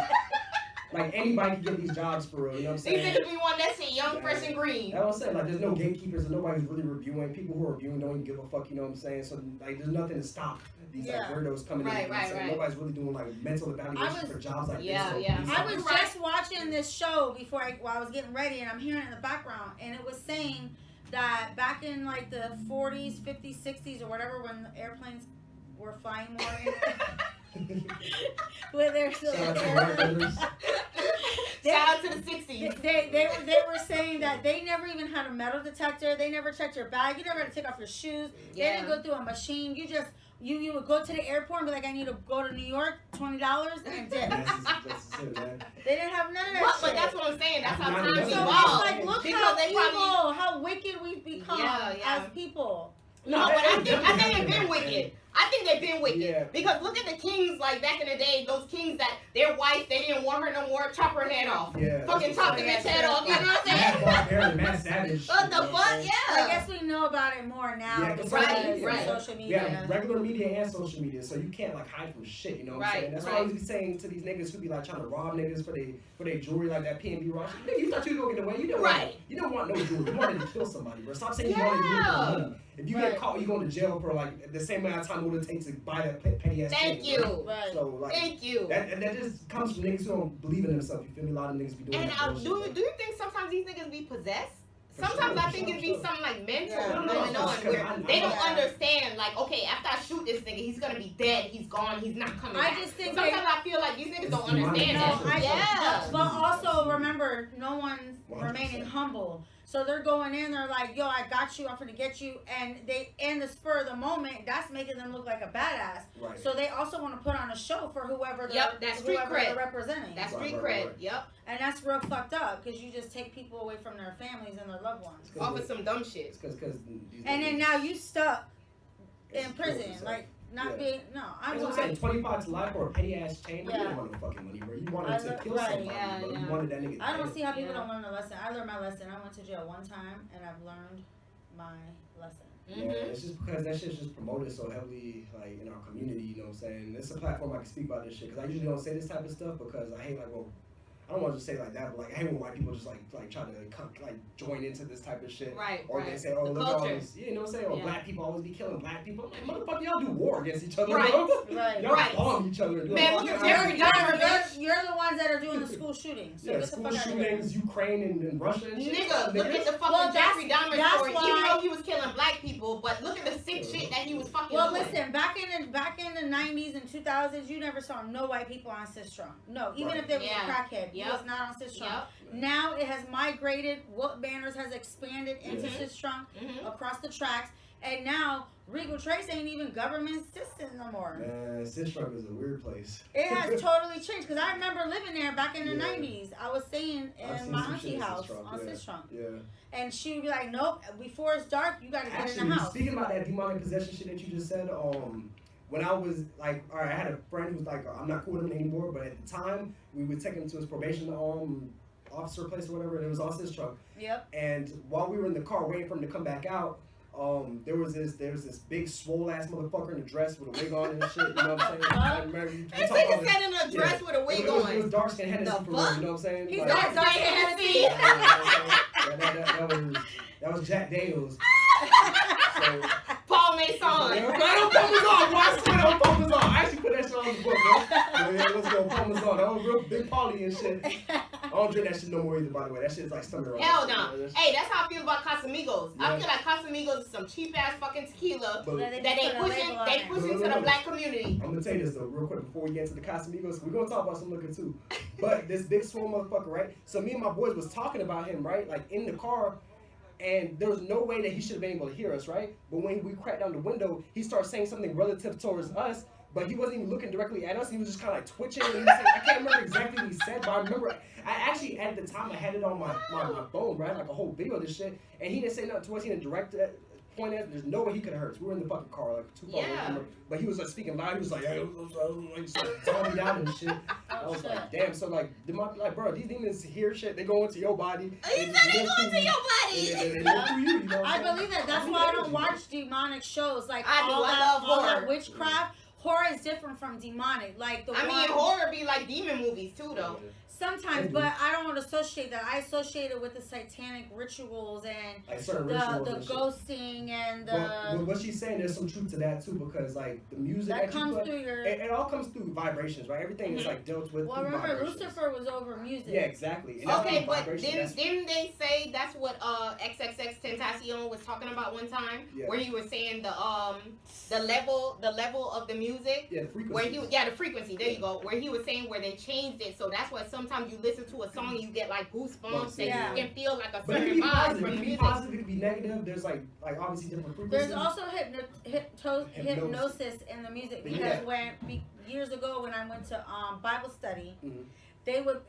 Like anybody can get these jobs for real, you know what I'm saying? Even if we want that shit young, fresh, and green. That's what I'm saying. Like there's no gatekeepers and nobody's really reviewing. People who are reviewing don't even give a fuck, you know what I'm saying? So like there's nothing to stop these like weirdos coming in. Right. Nobody's really doing like mental evaluation for jobs like this. I was just watching this show while I was getting ready, and I'm hearing it in the background, and it was saying that back in like the 40s, 50s, 60s, or whatever, when the airplanes were flying more. But they're still shout out to the 60s. They were saying that they never even had a metal detector. They never checked your bag. You never had to take off your shoes. They didn't go through a machine. You just you would go to the airport and be like, I need to go to New York, $20 and dip. They didn't have none of that shit. But that's what I'm saying. That's how times evolved. Like, look how evil, how wicked we've become as people. No, but I think they've been wicked. I think they've been wicked. Yeah. Because look at the kings, like back in the day, those kings that their wife, they didn't want her no more, chop her head off. Yeah. Fucking chop the bitch head off, you know what I'm saying? Matt Savage. What the fuck? Yeah. I guess we know about it more now. Right. Social media. Yeah, regular media and social media, so you can't like hide from shit, you know what I'm saying? That's why I always be saying to these niggas who be like trying to rob niggas for their jewelry, like that P&B rush. Nigga, you thought you were gonna get away? You don't want no jewelry. You wanted to kill somebody, bro. Stop saying you wanted to do it for money. If you get caught, you going to jail for like the same amount of time it would take to buy that petty ass Thank thing. you. Right? So like, thank you. That just comes from niggas who don't believe in themselves. You feel me? A lot of niggas be doing that. And do you think sometimes these niggas be possessed? Sometimes I think it be something like mental going on where they don't understand. Like, okay, after I shoot this nigga, he's gonna be dead. He's gone. He's not coming back. Just think sometimes I feel like these niggas don't understand that. But also remember, no one's remaining humble. So they're going in, they're like, yo, I got you, I'm gonna get you. And they, in the spur of the moment, that's making them look like a badass. Right. So they also want to put on a show for whoever they're representing. That's street cred. Yep. And that's real fucked up because you just take people away from their families and their loved ones. Off of some dumb shit. And then now you stuck in prison. Like, not being, I'm saying 25 to life for a petty ass chain. You don't want no fucking money, bro. You wanted to kill somebody, bro. You wanted that nigga. I don't see how people don't learn a lesson. I learned my lesson. I went to jail one time and I've learned my lesson. Yeah, it's just because that shit's just promoted so heavily, like in our community. You know what I'm saying? It's a platform I can speak about this shit because I usually don't say this type of stuff because I hate I don't want to just say it like that, but like I hate when white people just like try to join into this type of shit. Right. Or they say, oh, look at all this, you know what I'm saying? Or black people always be killing black people. I'm like, motherfucker, y'all do war against each other. Right. Y'all bomb each other. Man, look at Jeffrey Dahmer. You're the ones that are doing the school shootings. So get the fuck out of here. Shootings, Ukraine and Russia and shit. Nigga, look at the fucking Jeffrey Dahmer story. Even though he was killing black people, but look at the sick shit that he was fucking doing. Listen, back in the 90s and 2000s, you never saw no white people on Sistrunk. No, even if they was a crackhead. It was not on Sis Trunk. Now it has migrated. What Banners has expanded into Sis Trunk across the tracks, and now Regal Trace ain't even government system no more. Man, Sis Trunk is a weird place. It has totally changed because I remember living there back in the 90s. I was staying in my auntie house on Sis Trunk. Yeah. And she would be like, nope, before it's dark, you gotta get in the house. Speaking about that demonic possession shit that you just said, when I was like, all right, I had a friend who was like, I'm not cool with him anymore, but at the time, we would take him to his probation officer place or whatever, and it was on Sis Trunk. Yep. And while we were in the car waiting for him to come back out, there was this big swole ass motherfucker in a dress with a wig on and shit. You know what I'm saying? I remember this nigga said in a dress with a wig on. It was dark skin Hennessy for real. You know what I'm saying? He's like, dark skin Hennessy. That was Jack Daniels. So, Paul Mason. I don't Parmesan, bro. I swear that was Parmesan. I actually put that shit on the book, bro. Yeah, let's go Parmesan. That was real big Pauly and shit. I don't drink that shit no more either, by the way. That shit's like stomach rolling. Hell no. Hey, that's how I feel about Casamigos. Yeah. I feel like Casamigos is some cheap ass fucking tequila that they push into the black community. I'm gonna tell you this though, real quick before we get to the Casamigos. We're gonna talk about some liquor too. But this big swole motherfucker, right? So me and my boys was talking about him, right? Like in the car. And there was no way that he should have been able to hear us, right? But when we cracked down the window, he started saying something relative towards us, but he wasn't even looking directly at us. He was just kind of like twitching. And he was saying, I can't remember exactly what he said, but I remember, I actually, at the time, I had it on my phone, right? Like a whole video of this shit. And he didn't say nothing to us. He didn't direct it. Point at, there's no way he could have heard us. We were in the fucking car, like too far away. But he was like speaking loud. He was like, hey, zoning down and shit. I was like, damn. So like, bro, these demons hear shit. They go into your body. He said they go into your body. They look through you. You know what I believe that. That's why I don't watch demonic shows. Like I love all horror. that witchcraft. Horror is different from demonic. Like horror be like demon movies too, though. Sometimes, but I don't associate that. I associate it with the satanic rituals and like the ghosting and the. But what she's saying, there's some truth to that too, because like the music that comes through your. It all comes through vibrations, right? Everything is like dealt with. Well, remember, Lucifer was over music. Yeah, exactly. And okay, but didn't they say that's what XXX Tentacion was talking about one time, where he was saying the level of the music. Yeah, the frequency. The frequency. There you go. Where he was saying where they changed it, so that's why sometimes you listen to a song and you get like goosebumps and you can feel like a certain vibe from the music. Positive, it could be negative. There's like obviously different frequencies. There's also hypnosis in the music because years ago when I went to Bible study, they would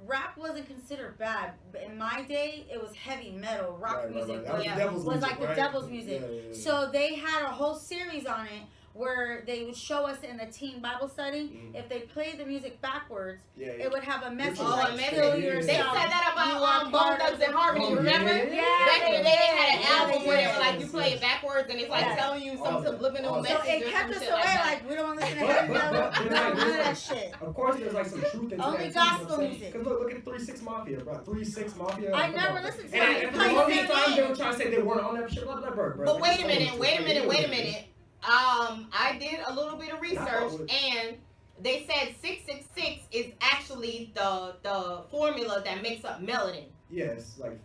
rap wasn't considered bad, but in my day it was heavy metal rock music. Was like the devil's music. Yeah. So they had a whole series on it where they would show us in a teen Bible study. If they played the music backwards, it would have a message like kill yourself. They said that about Bone Thugs and Harmony, remember? Yeah. Back in the day they had an album where it was like you play it backwards and it's like telling you some subliminal message. So it kept us away like we don't want to listen to heavy metal. None of that shit. Of course there's like some truth in only gospel music. Because look at 3-6 Mafia, bro. 3-6 Mafia. I never listened to it. And for the longest time they were trying to say they weren't on that shit, blah, bro. But wait a minute. I did a little bit of research and they said 666 is actually the formula that makes up melanin. Yes, like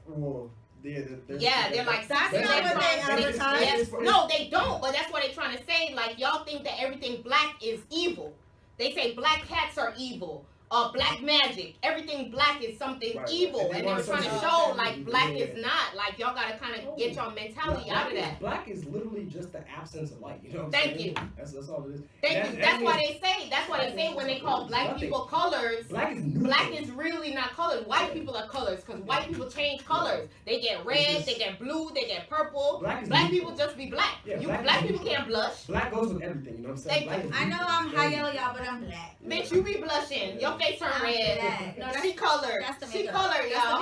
they're like that's not what they advertise. No, they don't. But that's what they're trying to say. Like y'all think that everything black is evil. They say black cats are evil. Black magic. Everything black is something evil. And they were trying to show like black is not. Like y'all gotta kind of get your mentality out of that. Black is literally just the absence of light. You know what I'm saying? That's all it is. Thank you. That's why they say when they call black people colors, black is really not colors. White people are colors because white people change colors. They get red, they get blue, they get purple. Black people just be black. Black people can't blush. Black goes with everything, you know what I'm saying? I know I'm high yellow, y'all, but I'm black. Bitch, you be blushing. Your face turn red. No, she colored. She colored, y'all.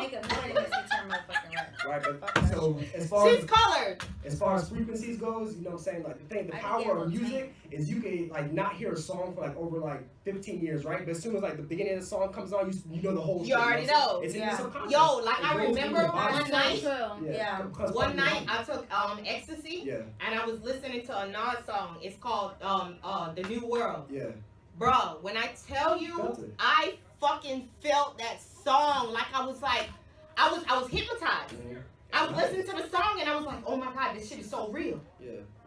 Right, but so she's colored. As far as frequencies goes, you know what I'm saying? Like the power of music is you can like not hear a song for like over like 15 years, right? But as soon as like the beginning of the song comes on, you know the whole. You already know. It's in the subconscious. Yo, like I remember one night. One night I took ecstasy. Yeah. And I was listening to a Nas song. It's called The New World. Yeah. Bro, when I tell you, I fucking felt that song like I was hypnotized. I was listening to the song and I was like, oh my god, this shit is so real.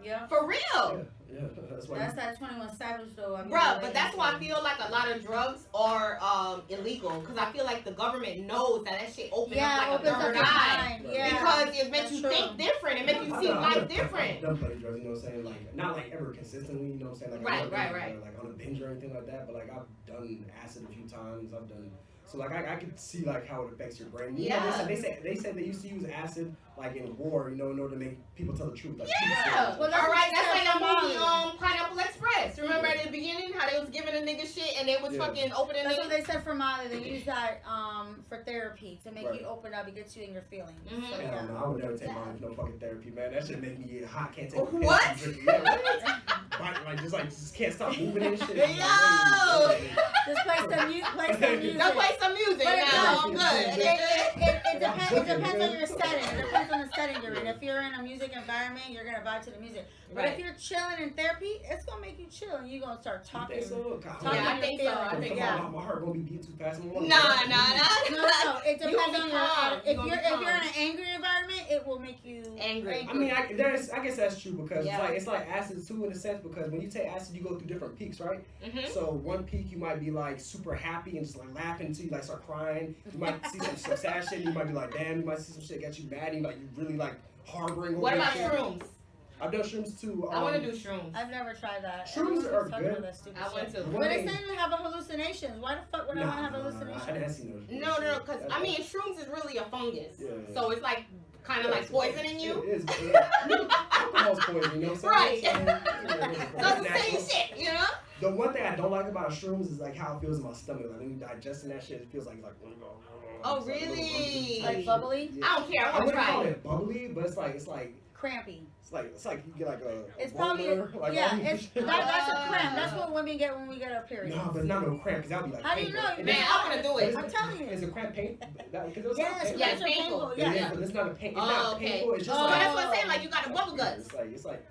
Yeah. For real. Yeah, that's why. That's that 21 Savage though. I mean, Bruh, but that's why I feel like a lot of drugs are illegal. Because I feel like the government knows that shit opens up like a third eye. Yeah. Because it makes you think different. It makes you see life different. I've done plenty of drugs, you know what I'm saying? Like, not like ever consistently, you know what I'm saying? Like, Right. Like on a binge or anything like that, but like I've done acid a few times. I've done. So like I could see like how it affects your brain. You know, they said they used to use acid like in war, you know, in order to make people tell the truth. Like, yeah. Well, all right. That's like that movie Pineapple Express. Remember at the beginning how they was giving a nigga shit and they was fucking opening. That's what they said for Molly. They use that for therapy to make you open up and get you in your feelings. Mm-hmm. So, Hell no, I would never take Molly for no fucking therapy, man. That shit make me get hot. Can't take a pill. What? Just can't stop moving and shit. Yo! Just play some music. Don't play some music. I'm good. It depends on your setting. It depends on the setting you're in. If you're in a music environment, you're gonna vibe to the music. But if you're chilling in therapy, it's gonna make you chill and you're gonna start talking. I think so. I think so. My heart gonna be beating too fast. No. It depends on your. If you're in an angry environment, it will make you angry. I mean, I guess that's true because it's like acid too in a sense because when you take acid, you go through different peaks, right? Mm-hmm. So one peak you might be like super happy and just like laughing until you like start crying. You might see some sad shit. And you might be like, damn. You might see some shit that got you mad. And you really like harboring. What about shrooms? I've done shrooms too. I want to do shrooms. I've never tried that. Shrooms are good. I want to. But they say you have hallucinations. Why the fuck would I want to have hallucinations? I didn't see those. No, because I mean, shrooms is really a fungus. Yeah. So it's like kind of like poisoning you. It is. Alcohol's poison, you know what I'm saying? Right. So it's the same shit, you know? The one thing I don't like about shrooms is like how it feels in my stomach. Like when you digesting that shit, it feels like oh really? Like bubbly? Yeah. I don't care. I wouldn't call it bubbly, but it's like crampy. It's like you get like a. It's probably that's a cramp. That's what women get when we get our period. No, but it's not no cramp because that'll be like. How do you know? Man, I want to do it. I'm telling you. Is a cramp painful? Yes, it's painful. Yeah, but it's not a pain. It's not painful. It's just like. That's what I'm saying. Like you got a bubble guts. It's like.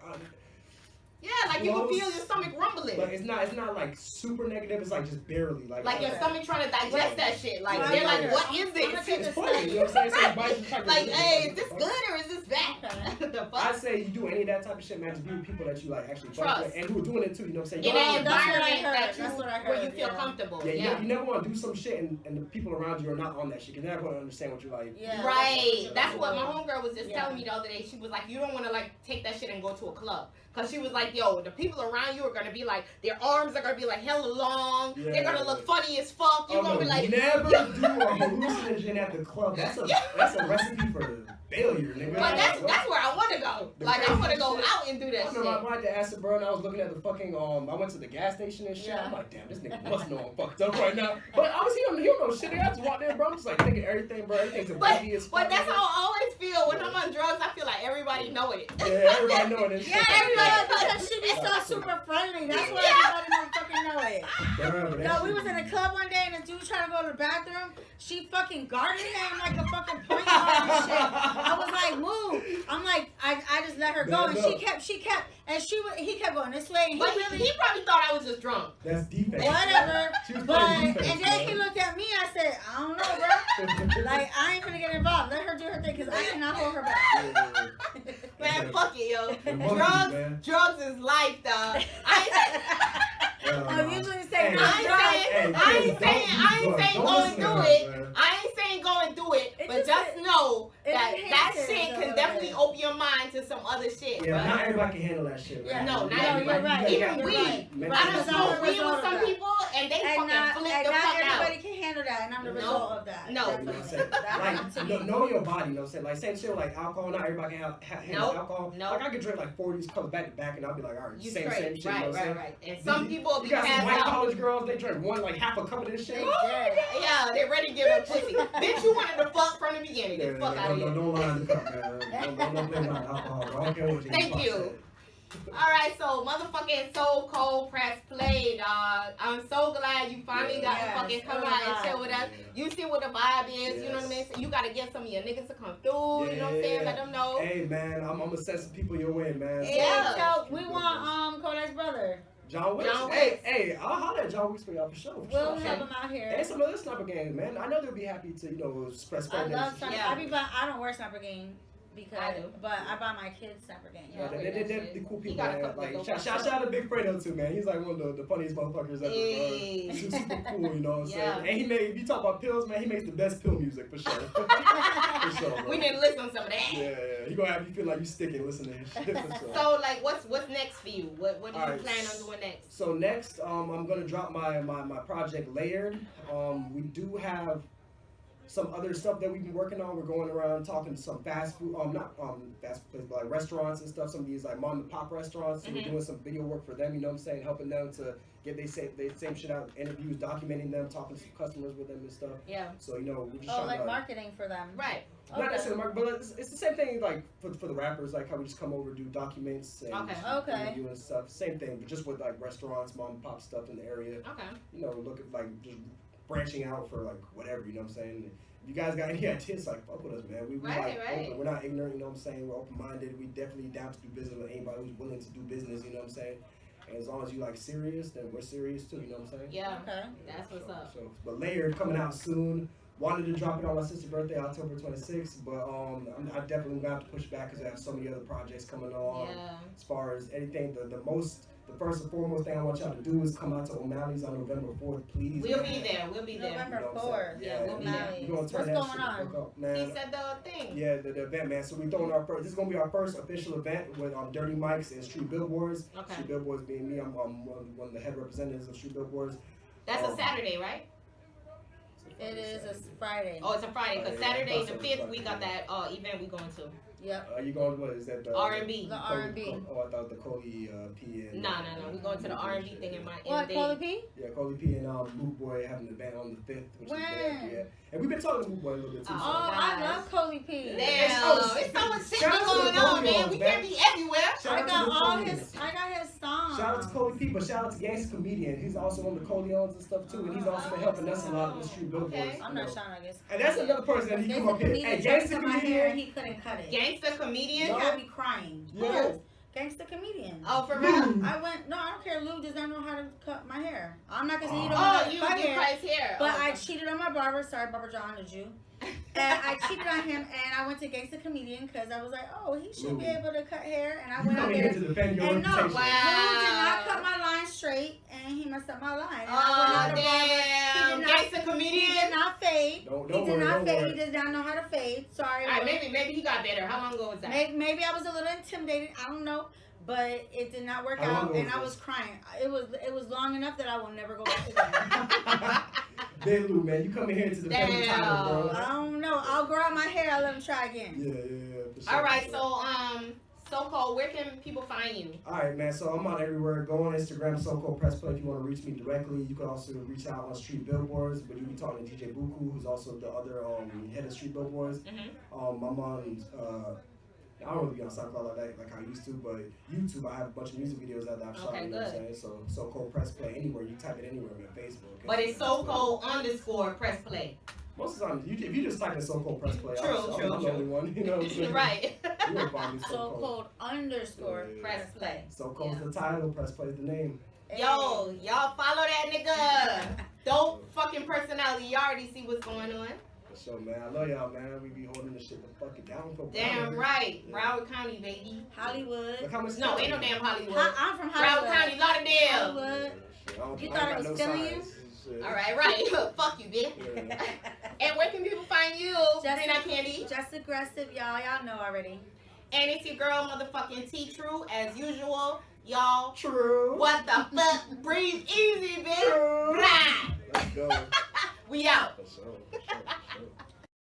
Yeah, like you can feel your stomach rumbling. But it's not like super negative. It's like just barely like your stomach trying to digest that shit. Like they're like, what is this? It's funny. You know what I'm saying? Like, hey, is this good or is this bad? The fuck? I say you do any of that type of shit, man. Just be with people that you like actually trust and who are doing it too. You know what I'm saying? In an environment that's what I heard. Where you feel comfortable. Yeah. You never want to do some shit and the people around you are not on that shit. Because they're not going to understand what you like. Yeah, right. That's what my homegirl was just telling me the other day. She was like, you don't want to like take that shit and go to a club. Because she was like, yo, the people around you are going to be like, their arms are going to be like hella long. Yeah. They're going to look funny as fuck. You're going to be like... Never do a hallucinogen at the club. That's a recipe for failure, nigga. But that's where I want to go. Like, I want to go out and do that shit. I went to acid burn. I was looking at the fucking, I went to the gas station and shit. Yeah. I'm like, damn, this nigga must know I'm fucked up right now. But I was he don't know shit. I just walked in, bro. I'm just like, thinking everything, bro. Everything's a baby as fuck. But that's how I always feel. When I'm on drugs, I feel like everybody know it. Yeah, everybody know it. Yeah, everybody because she be so super friendly. That's why everybody don't fucking know it. No, we was in a club one day and the dude trying to go to the bathroom. She fucking guarded him like a fucking point guard and shit. I was like, move. I'm like, I just let her go and she kept, and he kept going this way. And but he probably thought I was just drunk. That's defense. Whatever. And then he looked at me. I said, I don't know, bro. Like I ain't gonna get involved. Let her do her thing because I cannot hold her back. Man, fuck it, yo. Drugs, drugs is life, dog. I usually say I ain't saying go and do it. I ain't saying go and do it, but just know that shit can definitely open your mind to some other shit. Yeah, not everybody can handle that shit. Yeah. No, not everybody. Right. Even weed. I done smoked weed with some people and they fucking flip the fuck out. Not everybody can handle that, and I'm the result of that. No. Like, know your body, you know what I'm saying? Like, same shit like alcohol, not everybody can handle alcohol. No. Like, I could drink like 4 of these colors back to back, and I'll be like, all right, same shit. Right. And some people be passed out. You got some white college girls, they drink half a cup of this shit. Yeah, they're ready to give up pussy. Bitch, you wanted to fuck from the beginning. Get the fuck out of here. Don't lie in the cup, man. Don't play about alcohol. I don't care what you Thank you. Alright, so motherfucking Socold Pressplay, dog. I'm so glad you finally got to fucking come out and chill with us. You see what the vibe is, you know what I mean? So you gotta get some of your niggas to come through, you know what I'm saying? Let them know. Hey man, I'm gonna send some people your way, man. Yeah, so we want Kodak's brother. John Wicks. Hey, I'll holler at John Wicks for y'all for sure. We'll have him out here. And some other sniper games, man. I know they'll be happy to, spread. I love sniper. I don't wear sniper game. because I do. but I buy my kids separate games. Yeah, they're cool people, got a man. couple Like, of shout out to Big Fredo too, man. He's like one of the funniest motherfuckers ever. Hey. He's super cool, you know what I'm Yeah. saying? And he made, if you talk about pills, man, he makes the best pill music for sure. For sure, bro. We need to listen to some of that. Yeah. He gonna have you feel like you sticking listening to his shit for sure. So, like, what's next for you? What do you Alright. plan on doing next? So next, I'm gonna drop my project Layered. We do have some other stuff that we've been working on. We're going around talking to some fast food, not fast food places, but like restaurants and stuff. Some of these like mom and pop restaurants. So we're doing some video work for them. You know what I'm saying? Helping them to get they same shit out, interviews, documenting them, talking to some customers with them and stuff. Yeah. So you know, we're just Oh, trying like to marketing for them. Right. not necessarily market, but it's the same thing like for the rappers, like how we just come over do documents and Okay. interview and stuff. Same thing, but just with like restaurants, mom and pop stuff in the area. Okay. You know, look at like just branching out for like whatever, you know what I'm saying? If you guys got any ideas, like fuck with us, man. We Right. open. We're not ignorant, you know what I'm saying? We're open minded. We definitely down to do business with anybody who's willing to do business, you know what I'm saying? And as long as you like serious, then we're serious too, you know what I'm saying? Yeah. Okay. That's what's up. So, but Layered coming out soon. Wanted to drop it on my sister's birthday, October 26th, but I definitely gonna have to push back because I have so many other projects coming along. Yeah. As far as anything, the first and foremost thing I want y'all to do is come out to O'Malley's on November 4th, please. We'll be there. We'll be there. November You know what I'm 4th. saying? Yeah, we'll be there. We're gonna What's turn that going shit on? the fuck up, man. He said the thing. Yeah, the event, man. So we're throwing our first. This is gonna be our first official event with Dirty Mics and Street Billboards. Okay. Street Billboards being me. I'm one of the head representatives of Street Billboards. That's a Saturday, right? It is a Friday. Oh, it's a Friday. Because Friday, Saturday yeah. the 5th, we got that event we going to. Yep. You going? What is that? R&B. The R&B. Oh, I thought the Coley P and. No. We going to the R&B thing in my What, Coley P? Yeah, Coley P and Boot Boy having an event on the 5th, which When? is bad, yeah. And we've been talking to Boot Boy a little bit too. Oh, so. I love Coley P. Damn. It's- It's so much shit shout out to going the on, man. Coleons, We man. can't be everywhere. Shout I out got to the all Coleons. his. I got his songs. Shout out to Coley P, but shout out to Gangsta Comedian. He's also on the Coleons and stuff too, and he's also been helping us a lot with the Street Billboards. Okay. I'm not shouting out his. And that's another person that he come up here. Hey, Gangsta my hair, Comedian. he couldn't cut it. Gangsta He comedian. had me crying. Yeah. Gangsta Comedian. Oh, for real? I went. No, I don't care. Lou does not know how to cut my hair. I'm not gonna say he don't know how Oh, to you cut hair. Christ hair. But Oh, I cheated on my barber. Sorry, Barber John, the Jew. And I cheated on him, and I went to Gangsta Comedian because I was like, oh, he should be able to cut hair. And I You went out coming there. here to defend your And no, reputation. Wow. Lou did not cut my line straight, and he messed up my line. And I Oh, went out to barber. damn. He did not- Gangsta He comedian. did not fade. Don't He did worry, not don't fade. worry. He did not know how to fade. Sorry. All right, Lou. maybe he got better. How long ago was that? Maybe I was a little intimidated. I don't know, but it did not work How long out, ago and I was was crying. It was long enough that I will never go back again. Ben Lou, man, you coming here to defend the title, bro. I don't know. I'll grow out my hair. I'll let him try again. Yeah, for sure. All right, Socold, where can people find you? Alright, man, so I'm on everywhere. Go on Instagram, Socold Pressplay, if you want to reach me directly. You can also reach out on Street Billboards, but you'll be talking to DJ Buku, who's also the other head of Street Billboards. I'm on, I don't really be on SoundCloud like I used to, but YouTube, I have a bunch of music videos that I've shot, Okay, you know what I'm good. saying? So Socold Pressplay, anywhere, you type it anywhere, man, Facebook. But it's Socold _Pressplay. Most of the time, if you just type in Socold Pressplay, True. I'm the only one, you know what I'm saying? Right. You won't find me So cold _ Pressplay. Socold's the title, Pressplay is the name. Yo, y'all follow that nigga. Dope fucking personality. You already see what's going on. For sure, man. I love y'all, man. We be holding this shit the fucking down for Damn right. Yeah. Broward County, baby. Hollywood. Look how much No, ain't no damn Hollywood. I'm from Broward Hollywood. County, Lauderdale. Hollywood. You thought it was stealing you? All right. Fuck you, bitch. Yeah. And where can people find you, Green Eye Candy? Just aggressive, y'all. Y'all know already. And it's your girl, motherfucking T-True, as usual. Y'all, True. what the fuck? Breathe easy, bitch. True. Blah. Let's go. We out.